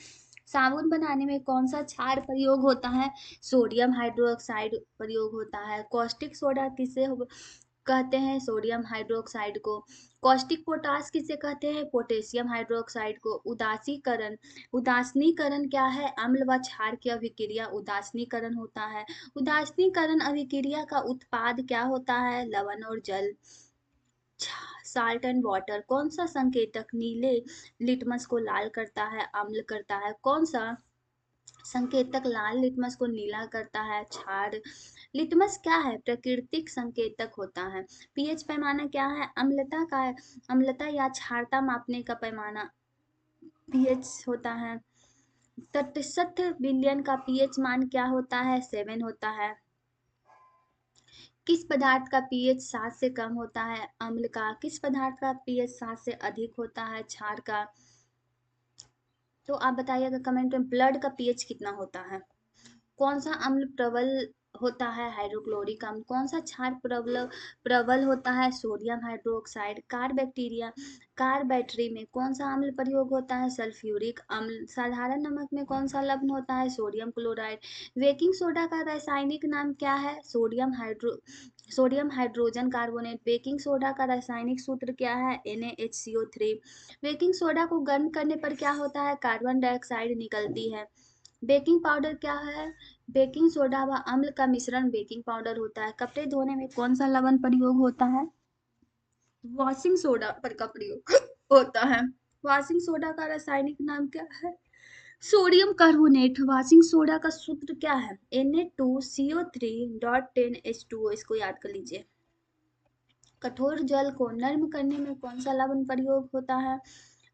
साबुन बनाने में कौन सा क्षार प्रयोग होता है, सोडियम हाइड्रोक्साइड प्रयोग होता है। कॉस्टिक सोडा किसे कहते हैं, सोडियम हाइड्रोक्साइड को। कॉस्टिक पोटास किसे कहते हैं, पोटेशियम हाइड्रोक्साइड को। उदासीकरण, उदासीनीकरण क्या है, अम्ल व क्षार की अभिक्रिया उदासीनीकरण होता है। उदासीनीकरण अभिक्रिया का उत्पाद क्या होता है, लवण और जल। साल्ट एंड वाटर, कौन सा संकेतक नीले लिटमस को लाल करता है, अम्ल करता है। कौन सा संकेतक लाल लिटमस को नीला करता है, क्षार। लिटमस क्या है, प्राकृतिक संकेतक होता है। पीएच पैमाना क्या है, अम्लता का, अम्लता या क्षारता मापने का पैमाना पीएच होता है। तटस्थ विलयन का पीएच मान क्या होता है, 7 होता है। किस पदार्थ का पीएच 7 से कम होता है, अम्ल का। किस पदार्थ का पीएच 7 से अधिक होता है, क्षार का। तो आप बताइएगा कमेंट में, ब्लड का पीएच कितना होता है। कौन सा अम्ल प्रबल होता है, हाइड्रोक्लोरिक अम्ल। कौन सा क्षार प्रबल प्रबल होता है, sodium hydroxide. Car bacteria, car battery में कौन सा अम्ल प्रयोग होता है, सल्फ्यूरिक अम्ल। साधारण नमक में कौन सा लवण होता है, सोडियम क्लोराइड। बेकिंग सोडा का रासायनिक नाम क्या है, sodium hydrogen carbonate. Baking soda का रासायनिक सूत्र क्या है, NaHCO3। बेकिंग सोडा को गर्म करने पर क्या होता है, कार्बन डाइऑक्साइड निकलती है। बेकिंग पाउडर क्या है, बेकिंग सोडा व अम्ल का मिश्रण बेकिंग पाउडर होता है। कपड़े धोने में कौन सा लवण प्रयोग होता है, वॉशिंग सोडा पर का प्रयोग होता है। वॉशिंग सोडा का रासायनिक नाम क्या है, सोडियम कार्बोनेट। वॉशिंग सोडा का सूत्र क्या है, Na2CO3.10H2O। इसको याद कर लीजिए। कठोर जल को नर्म करने में कौन सा लवण प्रयोग होता है,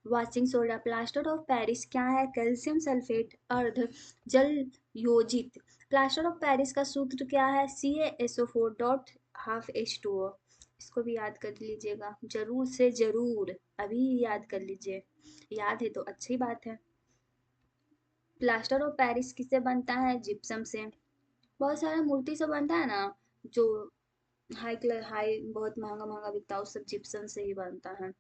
washing soda. Plaster of Paris क्या है, कैल्शियम सल्फेट अर्ध जल योजित। प्लास्टर ऑफ पेरिस का सूत्र क्या है, CaSO4.12H2O। इसको भी याद कर लीजिएगा, जरूर से जरूर अभी याद कर लीजिए, याद है तो अच्छी बात है। प्लास्टर ऑफ पेरिस किससे बनता है, जिप्सम से। बहुत सारा मूर्ति से बनता है ना, जो हाई बहुत महंगा महंगा बिकता है, उस सब जिप्सम से ही बनता है।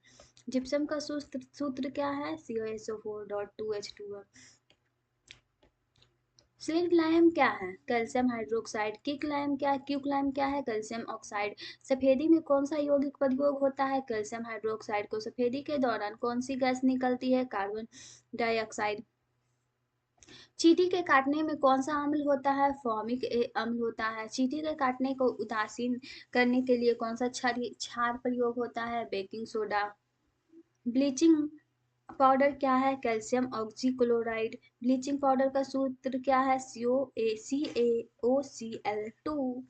जिप्सम का सूत्र क्या है, CaSO4.2H2O। स्लिट लाइम क्या है, कैल्शियम हाइड्रोक्साइड। किक लाइम क्या है, क्यूक लाइम क्या है, कैल्शियम ऑक्साइड। सफेदी में कौन सा यौगिक प्रयोग होता है, कैल्शियम हाइड्रोक्साइड को। सफेदी के दौरान कौन सी गैस निकलती है, कार्बन डाइऑक्साइड। चींटी के काटने में कौन सा अम्ल होता है, फॉर्मिक अम्ल होता है। चींटी के काटने को उदासीन करने के लिए कौन सा क्षार प्रयोग होता है, बेकिंग सोडा। ब्लीचिंग पाउडर क्या है, कैल्शियम ऑक्सीक्लोराइड। ब्लीचिंग पाउडर का सूत्र क्या है, CaOCl2।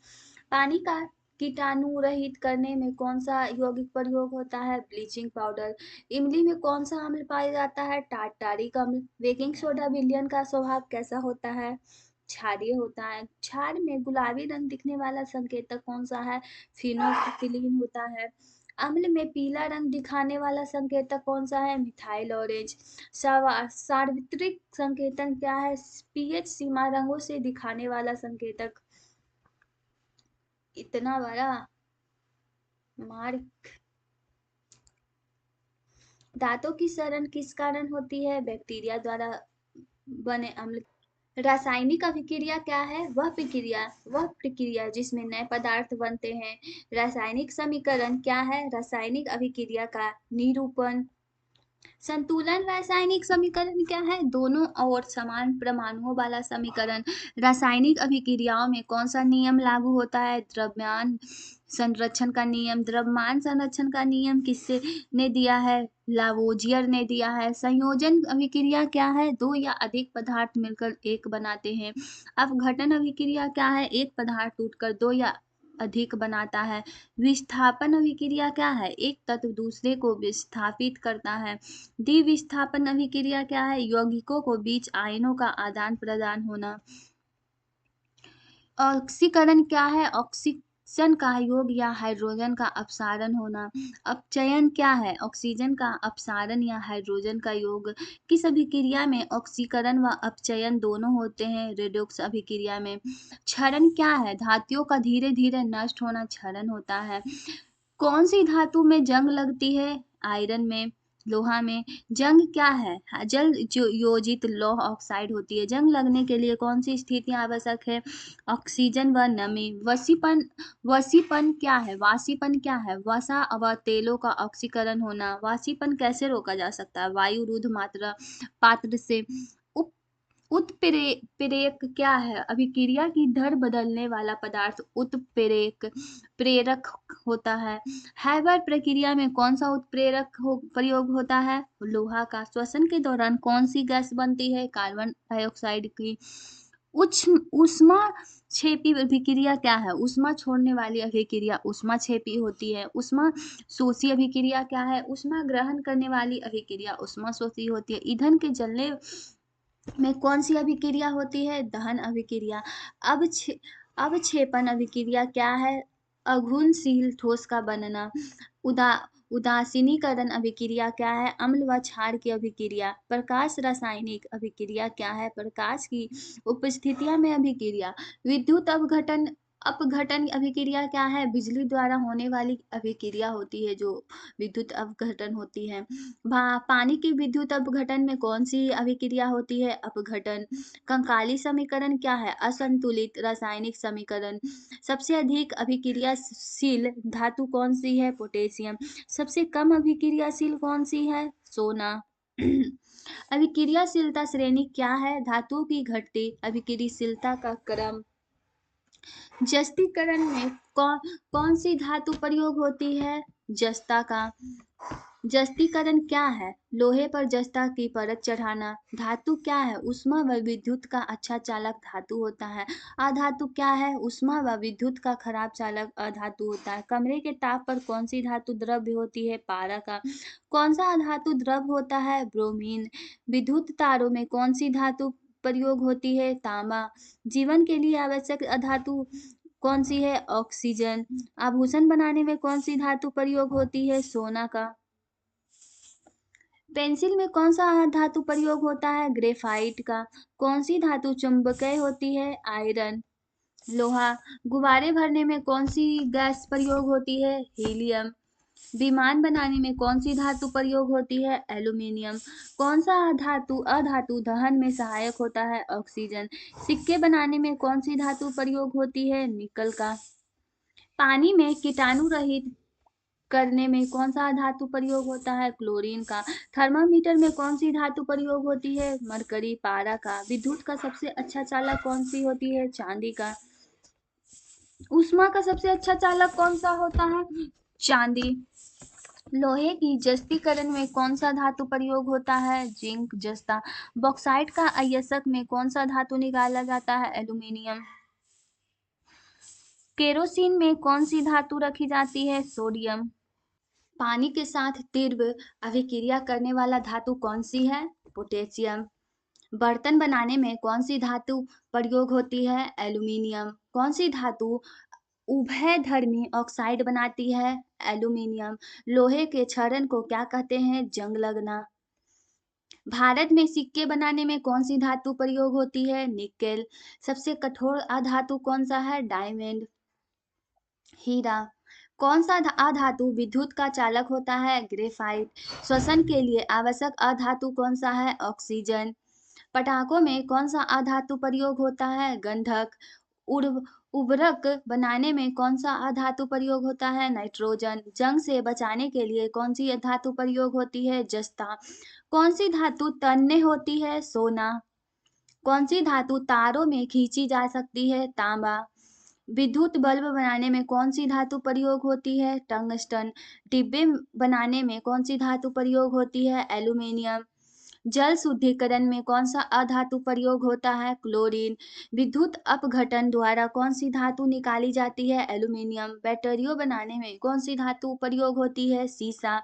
पानी का कीटाणु रहित करने में कौन सा यौगिक प्रयोग होता है, ब्लीचिंग पाउडर। इमली में कौन सा अम्ल पाया जाता है, टार्टारिक अम्ल। बेकिंग सोडा विलयन का स्वभाव कैसा होता है, क्षारीय होता है। क्षार में गुलाबी रंग दिखने वाला संकेतक कौन सा है, फिनोल्फिनीन होता है। अम्ल में पीला रंग दिखाने वाला संकेतक कौन सा है, मिथाइल ऑरेंज। सार्वत्रिक संकेतन क्या है, पीएच सीमा रंगों से दिखाने वाला संकेतक। इतना बड़ा मार्क। दांतों की सड़न किस कारण होती है, बैक्टीरिया द्वारा बने अम्ल। रासायनिक अभिक्रिया क्या है, वह प्रक्रिया जिसमें नए पदार्थ बनते हैं। रासायनिक समीकरण क्या है, रासायनिक अभिक्रिया का निरूपण। संतुलन रासायनिक समीकरण क्या है, दोनों और समान परमाणुओं वाला समीकरण। रासायनिक अभिक्रियाओं में कौन सा नियम लागू होता है, द्रव्यमान संरक्षण का नियम। द्रव्यमान संरक्षण का नियम किससे ने दिया है, लावोजियर ने दिया है। संयोजन अभिक्रिया क्या है, दो या अधिक पदार्थ मिलकर एक बनाते हैं। अपघटन अभिक्रिया क्या है, एक पदार्थ टूटकर दो या अधिक बनाता है। विस्थापन अभिक्रिया क्या है, एक तत्व दूसरे को विस्थापित करता है। द्विविस्थापन अभिक्रिया क्या है, यौगिकों को बीच आयनों का आदान प्रदान होना। ऑक्सीकरण क्या है? ऑक्सीजन का योग या हाइड्रोजन का अपसारण होना। अपचयन क्या है? ऑक्सीजन का अपसारण या हाइड्रोजन का योग। किस अभिक्रिया में ऑक्सीकरण व अपचयन दोनों होते हैं? रेडॉक्स अभिक्रिया में। क्षरण क्या है? धातुओं का धीरे धीरे नष्ट होना क्षरण होता है। कौन सी धातु में जंग लगती है? आयरन में, लोहा में। जंग क्या है? जल जो योजित लौह ऑक्साइड होती है। जंग लगने के लिए कौन सी स्थिति आवश्यक है? ऑक्सीजन व नमी। वसीपन, वसीपन क्या है? वासीपन क्या है? वसा व तेलों का ऑक्सीकरण होना। वासीपन कैसे रोका जा सकता है? वायु रुद्ध मात्रा पात्र से। उप उत्प्रेरक क्या है? अभिक्रिया की दर बदलने वाला पदार्थ उत्प्रेरक प्रेरक होता है। हैबर प्रक्रिया में कौन सा प्रयोग होता है? लोहा का। श्वसन के दौरान कौन सी गैस बनती है? कार्बन डाइऑक्साइड की। उच्च ऊष्मा छेपी अभिक्रिया क्या है? ऊष्मा छोड़ने वाली अभिक्रिया ऊष्मा छेपी होती है। ऊष्मा शोषी अभिक्रिया क्या है? ऊष्मा ग्रहण करने वाली अभिक्रिया ऊष्मा शोषी होती है। ईंधन के जलने में कौन सी अभिक्रिया होती है? दहन अभिक्रिया। अवक्षेपण अभिक्रिया क्या है? अघुलनशील ठोस का बनना। उदा उदासीनीकरण अभिक्रिया क्या है? अम्ल व क्षार की अभिक्रिया। प्रकाश रासायनिक अभिक्रिया क्या है? प्रकाश की उपस्थितिया में अभिक्रिया। विद्युत अपघटन अभिक्रिया क्या है? बिजली द्वारा होने वाली अभिक्रिया होती है जो विद्युत अपघटन होती है। पानी की विद्युत अपघटन में कौन सी अभिक्रिया होती है? अपघटन। कंकाली समीकरण क्या है? असंतुलित रासायनिक समीकरण। सबसे अधिक अभिक्रियाशील धातु कौन सी है? पोटेशियम। सबसे कम अभिक्रियाशील कौन सी है? सोना। अभिक्रियाशीलता श्रेणी क्या है? धातुओं की घटती अभिक्रियाशीलता का क्रम। जस्तीकरण में कौन सी धातु प्रयोग होती है? जस्ता का। जस्तीकरण क्या है? लोहे पर जस्ता की परत चढ़ाना। धातु क्या है? ऊष्मा व विद्युत का अच्छा चालक धातु होता है। अधातु क्या है? ऊष्मा व विद्युत का खराब चालक अधातु होता है। कमरे के ताप पर कौन सी धातु द्रव्य होती है? पारा का। कौन सा अधातु द्रव्य होता है? ब्रोमीन। विद्युत तारों में कौन सी धातु प्रयोग होती है? तांबा। जीवन के लिए आवश्यक अधातु कौन सी है? ऑक्सीजन। आभूषण बनाने में कौन सी धातु प्रयोग होती है? सोना का। पेंसिल में कौन सा धातु प्रयोग होता है? ग्रेफाइट का। कौन सी धातु चुंबकीय होती है? आयरन। लोहा। गुब्बारे भरने में कौन सी गैस प्रयोग होती है? हीलियम। विमान बनाने में कौन सी धातु प्रयोग होती है? एल्यूमीनियम। कौन सा अधातु दहन में सहायक होता है? ऑक्सीजन। सिक्के बनाने में कौन सी धातु प्रयोग होती है? निकल का। पानी में कीटाणु रहित करने में कौन सा धातु प्रयोग होता है? क्लोरीन का। थर्मामीटर में कौन सी धातु प्रयोग होती है? मरकरी। पारा का। विद्युत का सबसे अच्छा चालक कौन सी होती है? चांदी का। ऊष्मा का सबसे अच्छा चालक कौन सा होता है? चांदी। लोहे की जस्तीकरण में कौन सा धातु प्रयोग होता है? जिंक जस्ता। बॉक्साइट का अयस्क में कौन सा धातु निकाला जाता है? एल्यूमीनियम। केरोसिन में कौन सी धातु रखी जाती है? सोडियम। पानी के साथ तीव्र अभिक्रिया करने वाला धातु कौन सी है? पोटेशियम। बर्तन बनाने में कौन सी धातु प्रयोग होती है? एल्यूमीनियम। कौन सी धातु उभयधर्मी ऑक्साइड बनाती है? एल्यूमीनियम। लोहे के क्षरण को क्या कहते हैं? जंग लगना। भारत में सिक्के बनाने में कौन सी धातु प्रयोग होती है? निकेल। सबसे कठोर अधातु कौन सा है? डायमंड। हीरा। कौन सा अधातु विद्युत का चालक होता है? ग्रेफाइट। श्वसन के लिए आवश्यक अधातु कौन सा है? ऑक्सीजन। पटाखों में कौन सा अधातु प्रयोग होता है? गंधक। उर्वरक बनाने में कौन सा अधातु प्रयोग होता है? नाइट्रोजन। जंग से बचाने के लिए कौन सी धातु प्रयोग होती है? जस्ता। कौन सी धातु तन्य होती है? सोना। कौन सी धातु तारों में खींची जा सकती है? तांबा। विद्युत बल्ब बनाने में कौन सी धातु प्रयोग होती है? टंगस्टन। डिब्बे बनाने में कौन सी धातु प्रयोग होती है? एल्यूमीनियम। जल शुद्धिकरण में कौन सा अधातु प्रयोग होता है? क्लोरीन। विद्युत अपघटन द्वारा कौन सी धातु निकाली जाती है? एल्यूमीनियम। बैटरियों बनाने में कौन सी धातु प्रयोग होती है? सीसा।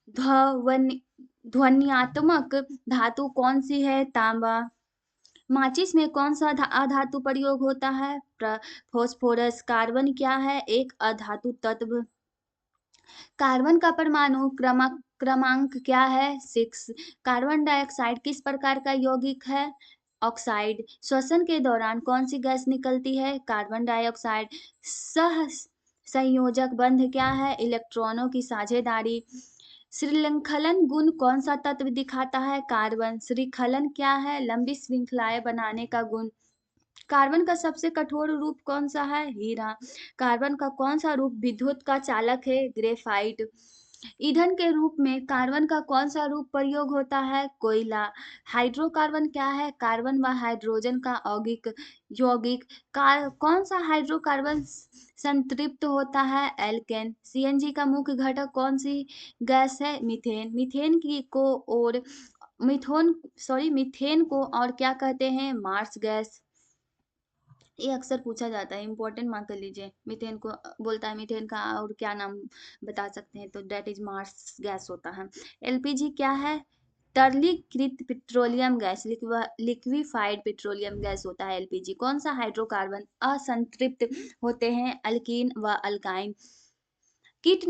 ध्वनि ध्वन्यात्मक धातु कौन सी है? तांबा। माचिस में कौन सा अधातु प्रयोग होता है? फॉस्फोरस। कार्बन क्या है? एक अधातु तत्व। कार्बन का परमाणु क्रमांक क्या है? 6। कार्बन डाइऑक्साइड किस प्रकार का यौगिक है? ऑक्साइड। श्वसन के दौरान कौन सी गैस निकलती है? Carbon dioxide. सह संयोजक बंध क्या है? इलेक्ट्रॉनों की साझेदारी। श्रृंखलन गुण कौन सा तत्व दिखाता है? कार्बन। श्रृंखलन क्या है? लंबी श्रृंखलाएं बनाने का गुण। कार्बन का सबसे कठोर रूप कौन सा है? हीरा। कार्बन का कौन सा रूप विद्युत का चालक है? ग्रेफाइट। ईंधन के रूप में कार्बन का कौन सा रूप प्रयोग होता है? कोयला। हाइड्रोकार्बन क्या है? कार्बन व हाइड्रोजन का यौगिक। कौन सा हाइड्रोकार्बन संतृप्त होता है? एल्केन। सीएनजी का मुख्य घटक कौन सी गैस है? मीथेन। मीथेन को और क्या कहते हैं? Marsh gas. ये अक्सर पूछा जाता है, इंपॉर्टेंट मार्क कर लीजिए। मीथेन को बोलता है, मीथेन का और क्या नाम बता सकते हैं? तो डेट इज मार्स गैस होता है। एलपीजी क्या है? तरलीकृत petroleum gas. Liquefied petroleum gas होता है एलपीजी। कौन सा हाइड्रोकार्बन असंतृप्त होते हैं? अल्कीन व अल्काइन। कीट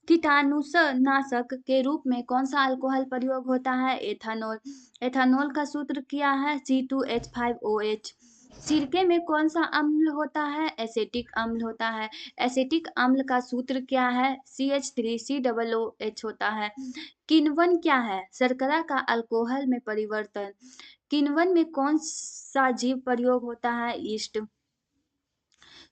कीटाणुनाशक के रूप में कौन सा अल्कोहल प्रयोग होता है? एथानॉल। एथानॉल का सूत्र क्या है? C2H5OH। सिरके में कौन सा अम्ल होता है? एसेटिक अम्ल होता है। एसेटिक अम्ल का सूत्र क्या है? CH3COOH होता है। किण्वन क्या है? शर्करा का अल्कोहल में परिवर्तन। किण्वन में कौन सा जीव प्रयोग होता है? यीस्ट।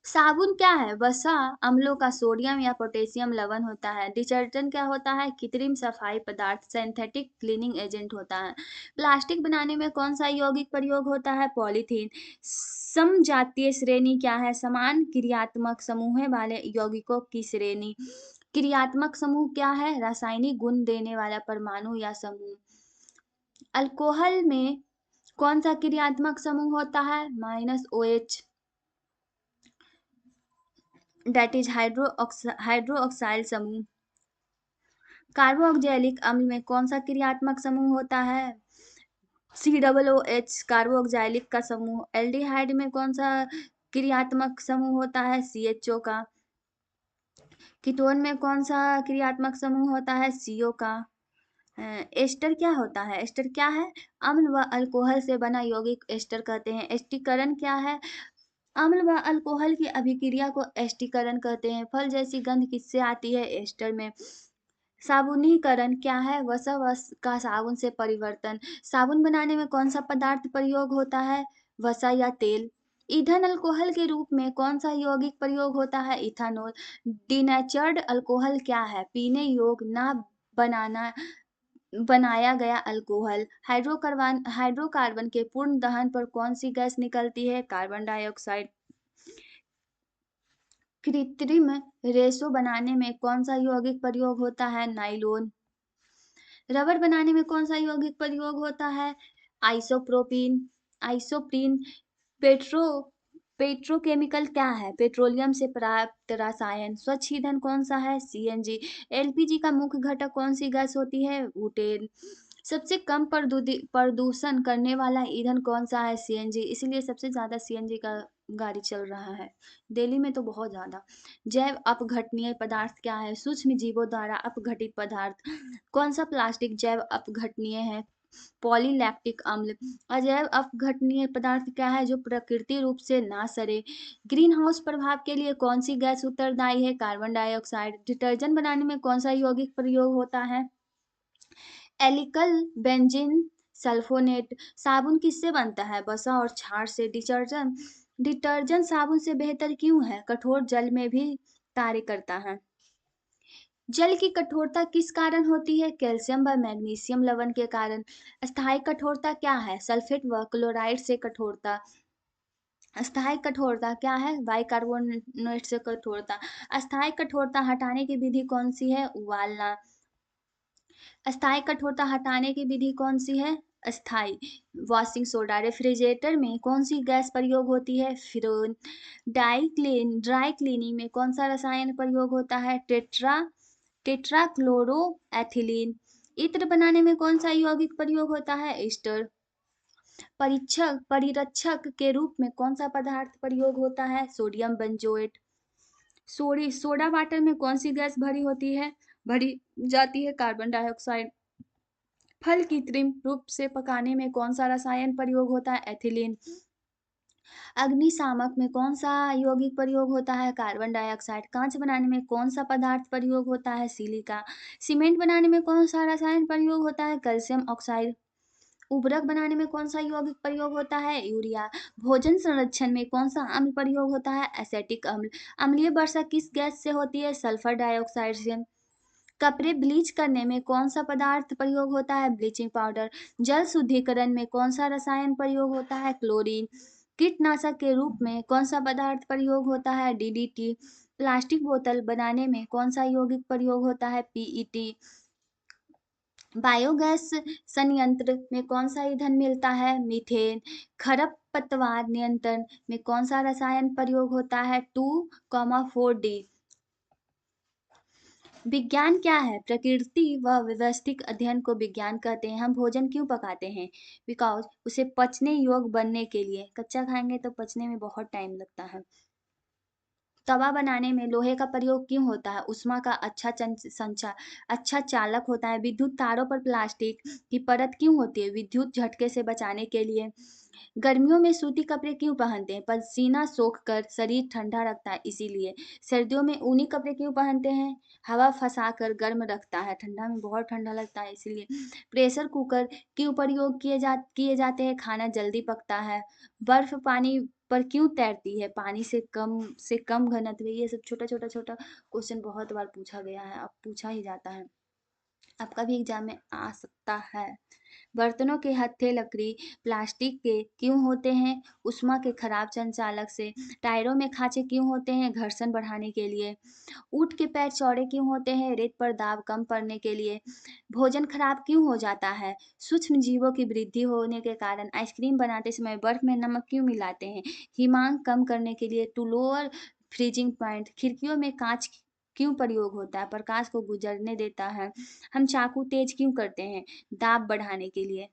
साबुन क्या है? वसा अम्लों का सोडियम या पोटेशियम लवण होता है। डिटर्जेंट क्या होता है? कृत्रिम सफाई पदार्थ, सिंथेटिक क्लीनिंग एजेंट होता है। प्लास्टिक बनाने में कौन सा यौगिक प्रयोग होता है? पॉलीथीन। समजातीय श्रेणी क्या है? समान क्रियात्मक समूह वाले यौगिकों की श्रेणी। क्रियात्मक समूह क्या है? रासायनिक गुण देने वाला परमाणु या समूह। अल्कोहल में कौन सा क्रियात्मक समूह होता है? -OH, डेट इज हाइड्रोक्साइल समूह। कार्बोक्जिलिक अम्ल में कौन सा क्रियात्मक समूह होता है? COOH, कार्बोक्जिलिक का समूह। एल्डिहाइड में कौन सा क्रियात्मक समूह होता है? CHO का। कीटोन में कौन सा क्रियात्मक समूह होता है? CO का। एस्टर क्या होता है? एस्टर क्या है? अम्ल व अल्कोहल से बना यौगिक एस्टर कहते हैं। एस्टीकरण क्या है? अम्ल व अल्कोहल की अभिक्रिया को एस्टीकरण कहते हैं। फल जैसी गंध किससे आती है? एस्टर में। साबुनीकरण क्या है? वसा का साबुन से परिवर्तन। साबुन बनाने में कौन सा पदार्थ प्रयोग होता है? वसा या तेल। ईंधन अल्कोहल के रूप में कौन सा यौगिक प्रयोग होता है? इथानॉल। डिनेचर्ड अल्कोहल क्या है? पीने योग्य ना बनाना बनाया गया अल्कोहल। हाइड्रोकार्बन के पूर्ण दहन पर कौन सी गैस निकलती है? Carbon dioxide. कृत्रिम रेशो बनाने में कौन सा यौगिक प्रयोग होता है? नाइलोन। रबर बनाने में कौन सा यौगिक प्रयोग होता है? आइसोप्रोपीन आइसोप्रीन। पेट्रो पेट्रोकेमिकल क्या है? पेट्रोलियम से प्राप्त रसायन। स्वच्छ ईंधन कौन सा है? CNG। एलपीजी का मुख्य घटक कौन सी गैस होती है? बुटेन। सबसे कम प्रदूषण करने वाला ईंधन कौन सा है? CNG। इसीलिए सबसे ज्यादा CNG का गाड़ी चल रहा है दिल्ली में तो बहुत ज्यादा। जैव अपघटनीय पदार्थ क्या है? सूक्ष्म जीवों द्वारा अपघटित पदार्थ। कौन सा प्लास्टिक जैव अपघटनीय है? पॉलीलैक्टिक अम्ल। अजैव अपघटनीय पदार्थ क्या है? जो प्रकृति रूप से ना सड़े। ग्रीन हाउस प्रभाव के लिए कौन सी गैस उत्तरदायी है? Carbon dioxide. डिटर्जेंट बनाने में कौन सा यौगिक प्रयोग होता है? एलिकल बेंजीन सल्फोनेट। साबुन किससे बनता है? वसा और क्षार से। डिटर्जेंट साबुन से बेहतर क्यों है? कठोर जल में भी कार्य करता है। जल की कठोरता किस कारण होती है? कैल्शियम व मैग्नीशियम लवण के कारण। अस्थायी कठोरता क्या है? सल्फेट व क्लोराइड से कठोरता। अस्थायी कठोरता क्या है? बाइकार्बोनेट से कठोरता। अस्थायी कठोरता हटाने की विधि कौन सी है? उबालना। अस्थायी कठोरता हटाने की विधि कौन सी है? अस्थायी वॉशिंग सोडा। रेफ्रिजरेटर में कौन सी गैस प्रयोग होती है? फ्रेन। ड्राई क्लीनिंग में कौन सा रसायन प्रयोग होता है? टेट्राक्लोरोएथिलीन। इत्र बनाने में कौन सा यौगिक प्रयोग होता है? एस्टर। परिरक्षक के रूप में कौन सा पदार्थ प्रयोग होता है? Sodium benzoate. सोडा वाटर में कौन सी गैस भरी जाती है? Carbon dioxide. फल कृत्रिम रूप से पकाने में कौन सा रसायन प्रयोग होता है? एथिलीन। अग्निशामक में कौन सा यौगिक प्रयोग होता है? Carbon dioxide. कांच बनाने में कौन सा पदार्थ प्रयोग होता है? सिलिका। सीमेंट बनाने में कौन सा रसायन प्रयोग होता है? Calcium oxide. उर्वरक बनाने में कौन सा यौगिक प्रयोग होता है? यूरिया। भोजन संरक्षण में कौन सा अम्ल प्रयोग होता है? एसेटिक अम्ल। अम्लीय वर्षा किस गैस से होती है? सल्फर डाइऑक्साइड से। कपड़े ब्लीच करने में कौन सा पदार्थ प्रयोग होता है? Bleaching powder. जल शुद्धिकरण में कौन सा रसायन प्रयोग होता है? क्लोरीन। कीटनाशक के रूप में कौन सा पदार्थ प्रयोग होता है? डीडीटी। प्लास्टिक बोतल बनाने में कौन सा यौगिक प्रयोग होता है? पीईटी। बायोगैस संयंत्र में कौन सा ईंधन मिलता है? मीथेन। खरपतवार नियंत्रण में कौन सा रसायन प्रयोग होता है? 2,4-D। विज्ञान क्या है? प्रकृति व व्यवस्थित अध्ययन को विज्ञान कहते हैं। हम भोजन क्यों पकाते हैं? बिकॉज उसे पचने योग्य बनने के लिए। कच्चा खाएंगे तो पचने में बहुत टाइम लगता है। तवा बनाने में लोहे का प्रयोग क्यों होता है? ऊष्मा का अच्छा चालक होता है। विद्युत तारों पर प्लास्टिक की परत क्यों होती है? विद्युत झटके से बचाने के लिए। गर्मियों में सूती कपड़े क्यों पहनते हैं? पसीना सोख कर शरीर ठंडा रखता है इसीलिए। सर्दियों में ऊनी कपड़े क्यों पहनते हैं? हवा फंसा कर गर्म रखता है, ठंडा में बहुत ठंडा लगता है इसीलिए। प्रेशर कुकर क्यों प्रयोग किए जाते हैं? खाना जल्दी पकता है। बर्फ पानी पर क्यों तैरती है? पानी से कम घनत्व। ये सब छोटा क्वेश्चन बहुत बार पूछा गया है, अब पूछा ही जाता है, आपका भी एग्जाम में आ सकता है। बर्तनों के हत्थे लकड़ी प्लास्टिक के क्यों होते हैं? ऊष्मा के खराब संचालक से। टायरों में खांचे क्यों होते हैं? घर्षण बढ़ाने के लिए। ऊंट के पैर चौड़े क्यों होते हैं? रेत पर दाब कम पड़ने के लिए। भोजन खराब क्यों हो जाता है? सूक्ष्म जीवों की वृद्धि होने के कारण। आइसक्रीम बनाते समय बर्फ में नमक क्यों मिलाते हैं? हिमांक कम करने के लिए, टू लोअर फ्रीजिंग पॉइंट। खिड़कियों में कांच क्यों प्रयोग होता है? प्रकाश को गुजरने देता है। हम चाकू तेज क्यों करते हैं? दाब बढ़ाने के लिए।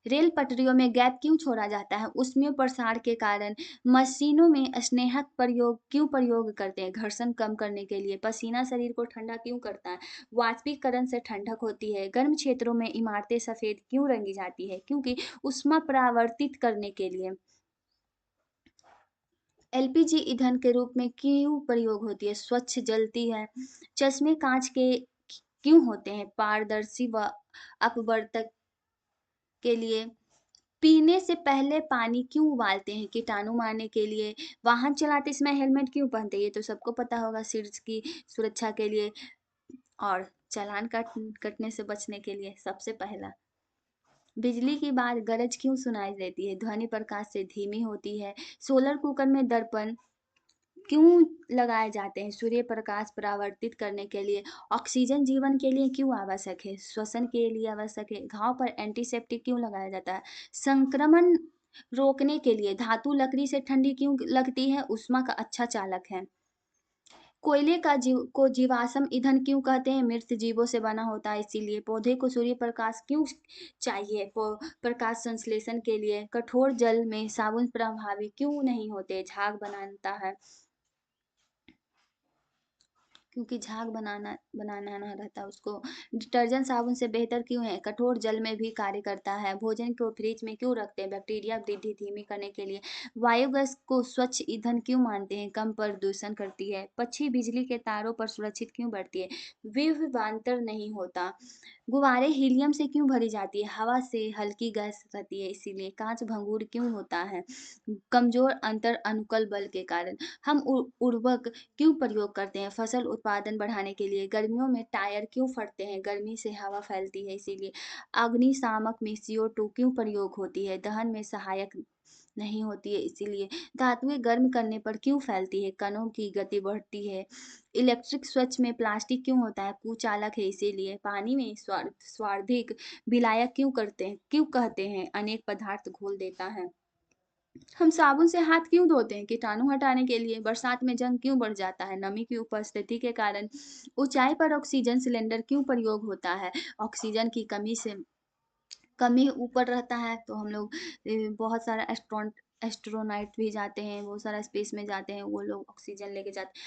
रेल पटरियों में गैप क्यों छोड़ा जाता है? ऊष्मीय प्रसार के कारण। मशीनों में स्नेहक प्रयोग करते हैं? घर्षण कम करने के लिए। पसीना शरीर को ठंडा क्यों करता है? वाष्पीकरण से ठंडक होती है। गर्म क्षेत्रों में इमारतें सफेद क्यों रंगी जाती है? क्योंकि ऊष्मा परावर्तित करने के लिए। एलपीजी ईंधन के रूप में क्यों प्रयोग होती है? स्वच्छ जलती है। चश्मे कांच के क्यों होते हैं? पारदर्शी व अपवर्तक के लिए। पीने से पहले पानी क्यों उबालते हैं? कीटाणु मारने के लिए। वाहन चलाते समय हेलमेट क्यों पहनते हैं? ये तो सबको पता होगा, सिर की सुरक्षा के लिए और चालान कटने से बचने के लिए सबसे पहला। बिजली की बात गरज क्यों सुनाई देती है? ध्वनि प्रकाश से धीमी होती है। सोलर कुकर में दर्पण क्यों लगाए जाते हैं? सूर्य प्रकाश परावर्तित करने के लिए। ऑक्सीजन जीवन के लिए क्यों आवश्यक है? श्वसन के लिए आवश्यक है। घाव पर एंटीसेप्टिक क्यों लगाया जाता है? संक्रमण रोकने के लिए। धातु लकड़ी से ठंडी क्यों लगती है? ऊष्मा का अच्छा चालक है। कोयले को जीवाश्म ईंधन क्यों कहते हैं? मृत जीवों से बना होता है इसीलिए। पौधे को सूर्य प्रकाश क्यों चाहिए? प्रकाश संश्लेषण के लिए। कठोर जल में साबुन प्रभावी क्यों नहीं होते? झाग बनाता है, क्योंकि झाग बनाना ना रहता उसको। डिटर्जेंट साबुन से बेहतर क्यों है? कठोर जल में भी कार्य करता है। भोजन को फ्रिज में क्यों रखते हैं? बैक्टीरिया वृद्धि धीमी करने के लिए। बायोगैस को स्वच्छ ईंधन क्यों मानते हैं? कम प्रदूषण करती है। पक्षी बिजली के तारों पर सुरक्षित क्यों बढ़ती है? विभवांतर नहीं होता। गुब्बारे हीलियम से क्यों भरी जाती है? हवा से हल्की गैस रहती है इसीलिए। कांच भंगुर क्यों होता है? कमजोर अंतर अनुकल बल के कारण। हम उर्वरक क्यों प्रयोग करते हैं? फसल उत्पादन बढ़ाने के लिए। गर्मियों में टायर क्यों फटते हैं? गर्मी से हवा फैलती है इसीलिए। अग्निशामक में CO2 क्यों प्रयोग होती है? दहन में सहायक नहीं होती है इसीलिए। धातुएं गर्म करने पर क्यों फैलती है? कणों की गति बढ़ती है। इलेक्ट्रिक स्विच में प्लास्टिक क्यों होता है? कुचालक है इसीलिए। पानी में स्वार्थिक विलायक क्यों कहते हैं? अनेक पदार्थ घोल देता है। हम साबुन से हाथ क्यों धोते हैं? कीटाणु हटाने के लिए। बरसात में जंग क्यों बढ़ जाता है? नमी की उपस्थिति के कारण। ऊंचाई पर ऑक्सीजन सिलेंडर क्यों प्रयोग होता है? ऑक्सीजन की कमी से कमी ऊपर रहता है तो हम लोग बहुत सारा एस्ट्रोनाइट भी जाते हैं, बहुत सारा स्पेस में जाते हैं, वो लोग ऑक्सीजन लेके जाते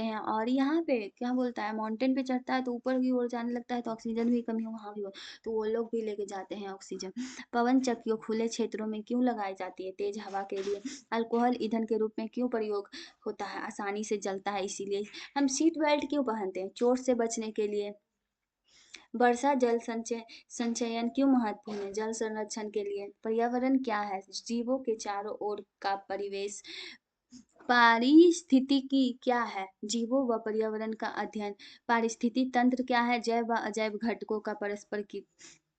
हैं। और यहाँ पे क्या बोलता है, माउंटेन पे चढ़ता है तो ऊपर की ओर जाने लगता है तो ऑक्सीजन भी कमी वहाँ भी हो, तो वो लोग भी लेके जाते हैं ऑक्सीजन। पवन चक्कियों खुले क्षेत्रों में क्यों लगाई जाती है? तेज हवा के लिए। अल्कोहल ईंधन के रूप में क्यों प्रयोग होता है? आसानी से जलता है इसीलिए। हम सीट बेल्ट क्यों पहनते हैं? चोट से बचने के लिए। वर्षा जल संचयन क्यों महत्वपूर्ण है? जल संरक्षण के लिए। पर्यावरण क्या है? जीवों के चारों ओर का परिवेश। पारिस्थितिकी क्या है? जीवों व पर्यावरण का अध्ययन। पारिस्थितिकी तंत्र क्या है? जैव व अजैव घटकों का परस्पर की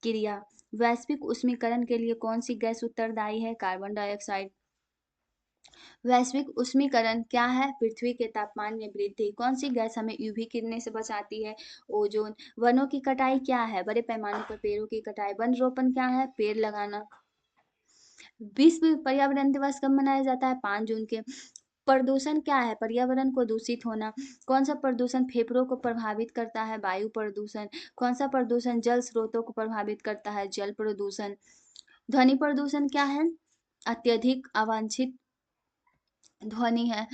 क्रिया। वैश्विक उष्मीकरण के लिए कौन सी गैस उत्तरदायी है? Carbon dioxide. वैश्विक उष्मीकरण क्या है? पृथ्वी के तापमान में वृद्धि। कौन सी गैस हमें यूवी किरणें से बचाती है? ओजोन। वनों की कटाई क्या है? बड़े पैमाने पर पेड़ों की कटाई। वन रोपण क्या है? पेड़ लगाना। विश्व पर्यावरण दिवस कब मनाया जाता है? 5 जून के। प्रदूषण क्या है? पर्यावरण को दूषित होना। कौन सा प्रदूषण फेफड़ों को प्रभावित करता है? वायु प्रदूषण। कौन सा प्रदूषण जल स्रोतों को प्रभावित करता है? जल प्रदूषण। ध्वनि प्रदूषण क्या है? अत्यधिक अवांछित ध्वनि है।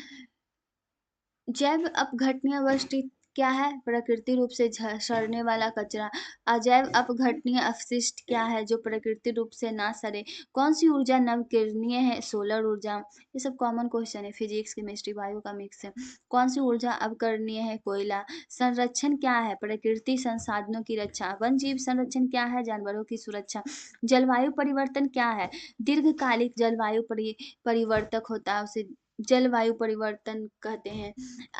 जैव अपघटनीय अपशिष्ट क्या है? प्राकृतिक रूप से सड़ने वाला कचरा। अजैव अपघटनीय अपशिष्ट क्या है? जो प्राकृतिक रूप से ना सड़े। कौन सी ऊर्जा नवीकरणीय है? सोलर ऊर्जा। ये सब कॉमन क्वेश्चन है, फिजिक्स केमिस्ट्री बायो का मिक्स है। कौन सी ऊर्जा अवकरणीय है? कोयला। संरक्षण क्या है? प्रकृति संसाधनों की रक्षा। वन जीव संरक्षण क्या है? जानवरों की सुरक्षा। जलवायु परिवर्तन क्या है? दीर्घकालिक जलवायु परिवर्तक होता है, उसे जलवायु परिवर्तन कहते हैं।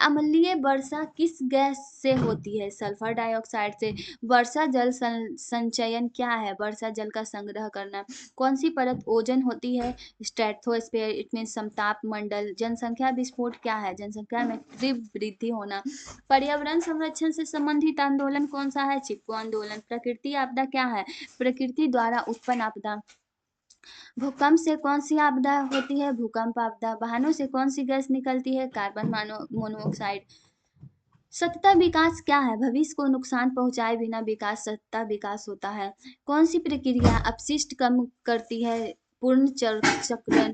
अम्लीय वर्षा किस गैस से होती है? सल्फर डाइऑक्साइड से। वर्षा जल संचयन क्या है? वर्षा जल का संग्रह करना। कौन सी परत ओजोन होती है? स्ट्रेटोस्फेयर, इट मीन समताप मंडल। जनसंख्या विस्फोट क्या है? जनसंख्या में तीव्र वृद्धि होना। पर्यावरण संरक्षण से संबंधित आंदोलन कौन सा है? चिपको आंदोलन। प्रकृति आपदा क्या है? प्रकृति द्वारा उत्पन्न आपदा। भूकंप से कौन सी आपदा होती है? भूकंप आपदा। वाहनों से कौन सी गैस निकलती है? Carbon monoxide. सतत विकास क्या है? भविष्य को नुकसान पहुंचाए बिना विकास सतत विकास होता है। कौन सी प्रक्रिया अपशिष्ट कम करती है? पूर्ण चक्रण।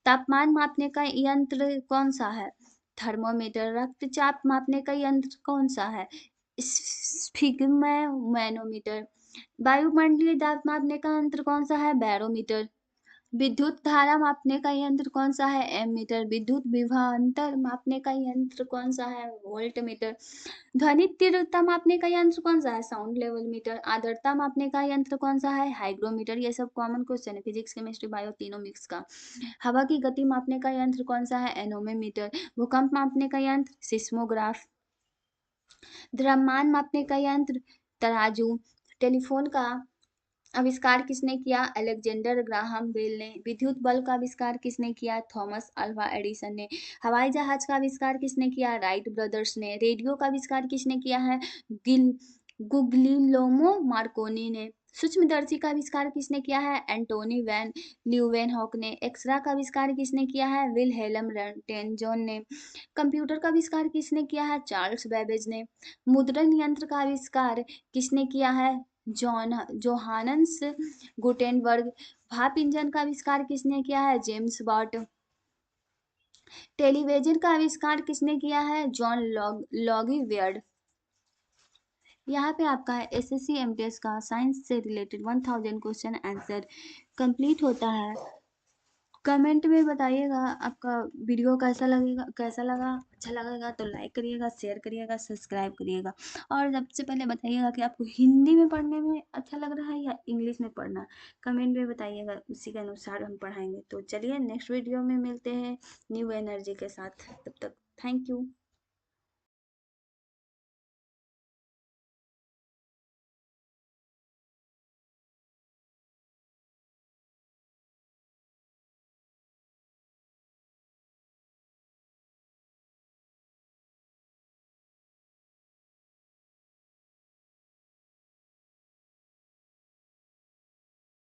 तापमान मापने का यंत्र कौन सा है? थर्मोमीटर। रक्तचाप मापने का यंत्र कौन सा है? स्फिग्मोमीटर। वायुमंडलीय दाब मापने का यंत्र कौन सा है? बैरोमीटर। विद्युत धारा मापने का यंत्र कौन सा है? एमीटर। विद्युत विभवांतर मापने का यंत्र कौन सा है? Volt meter. ध्वनि तीव्रता मापने का यंत्र कौन सा है? Sound level meter. आर्द्रता मापने का यंत्र कौन सा है? हाइग्रोमीटर। ये सब कॉमन क्वेश्चन है, फिजिक्स केमिस्ट्री बायो तीनों मिक्स का। हवा की गति मापने का यंत्र कौन सा है? एनोमीटर। भूकंप मापने का यंत्र सिस्मोग्राफ। द्रव्यमान मापने का यंत्र तराजू। टेलीफोन का आविष्कार किसने किया? अलेक्जेंडर ग्राहम बेल ने। विद्युत बल्ब का आविष्कार किसने किया? थॉमस अल्वा एडिसन ने। हवाई जहाज का आविष्कार किसने किया? राइट ब्रदर्स ने। रेडियो का आविष्कार किसने किया है? गिल गुग्लिलोमो मार्कोनी ने। सूक्ष्मदर्शी का आविष्कार किसने किया है? एंटोनी वैन ल्यूवेनहॉक ने। एक्सरा का आविष्कार किसने किया है? विलहेल्म रंटेनजॉन ने। कंप्यूटर का आविष्कार किसने किया है? चार्ल्स बेबेज ने। मुद्रण यंत्र का आविष्कार किसने किया है? Johannes Gutenberg. भाप इंजन का आविष्कार किसने किया है? James Watt. टेलीविजन का आविष्कार किसने किया है? जॉन लॉगी वेयर्ड। यहाँ पे आपका एसएससी एमटीएस का साइंस से रिलेटेड 1000 क्वेश्चन आंसर कंप्लीट होता है। कमेंट में बताइएगा आपका वीडियो कैसा लगा। अच्छा लगेगा तो लाइक करिएगा, शेयर करिएगा, सब्सक्राइब करिएगा। और सबसे पहले बताइएगा कि आपको हिंदी में पढ़ने में अच्छा लग रहा है या इंग्लिश में पढ़ना। कमेंट में बताइएगा, उसी के अनुसार हम पढ़ाएंगे। तो चलिए नेक्स्ट वीडियो में मिलते हैं न्यू एनर्जी के साथ। तब तक थैंक यू।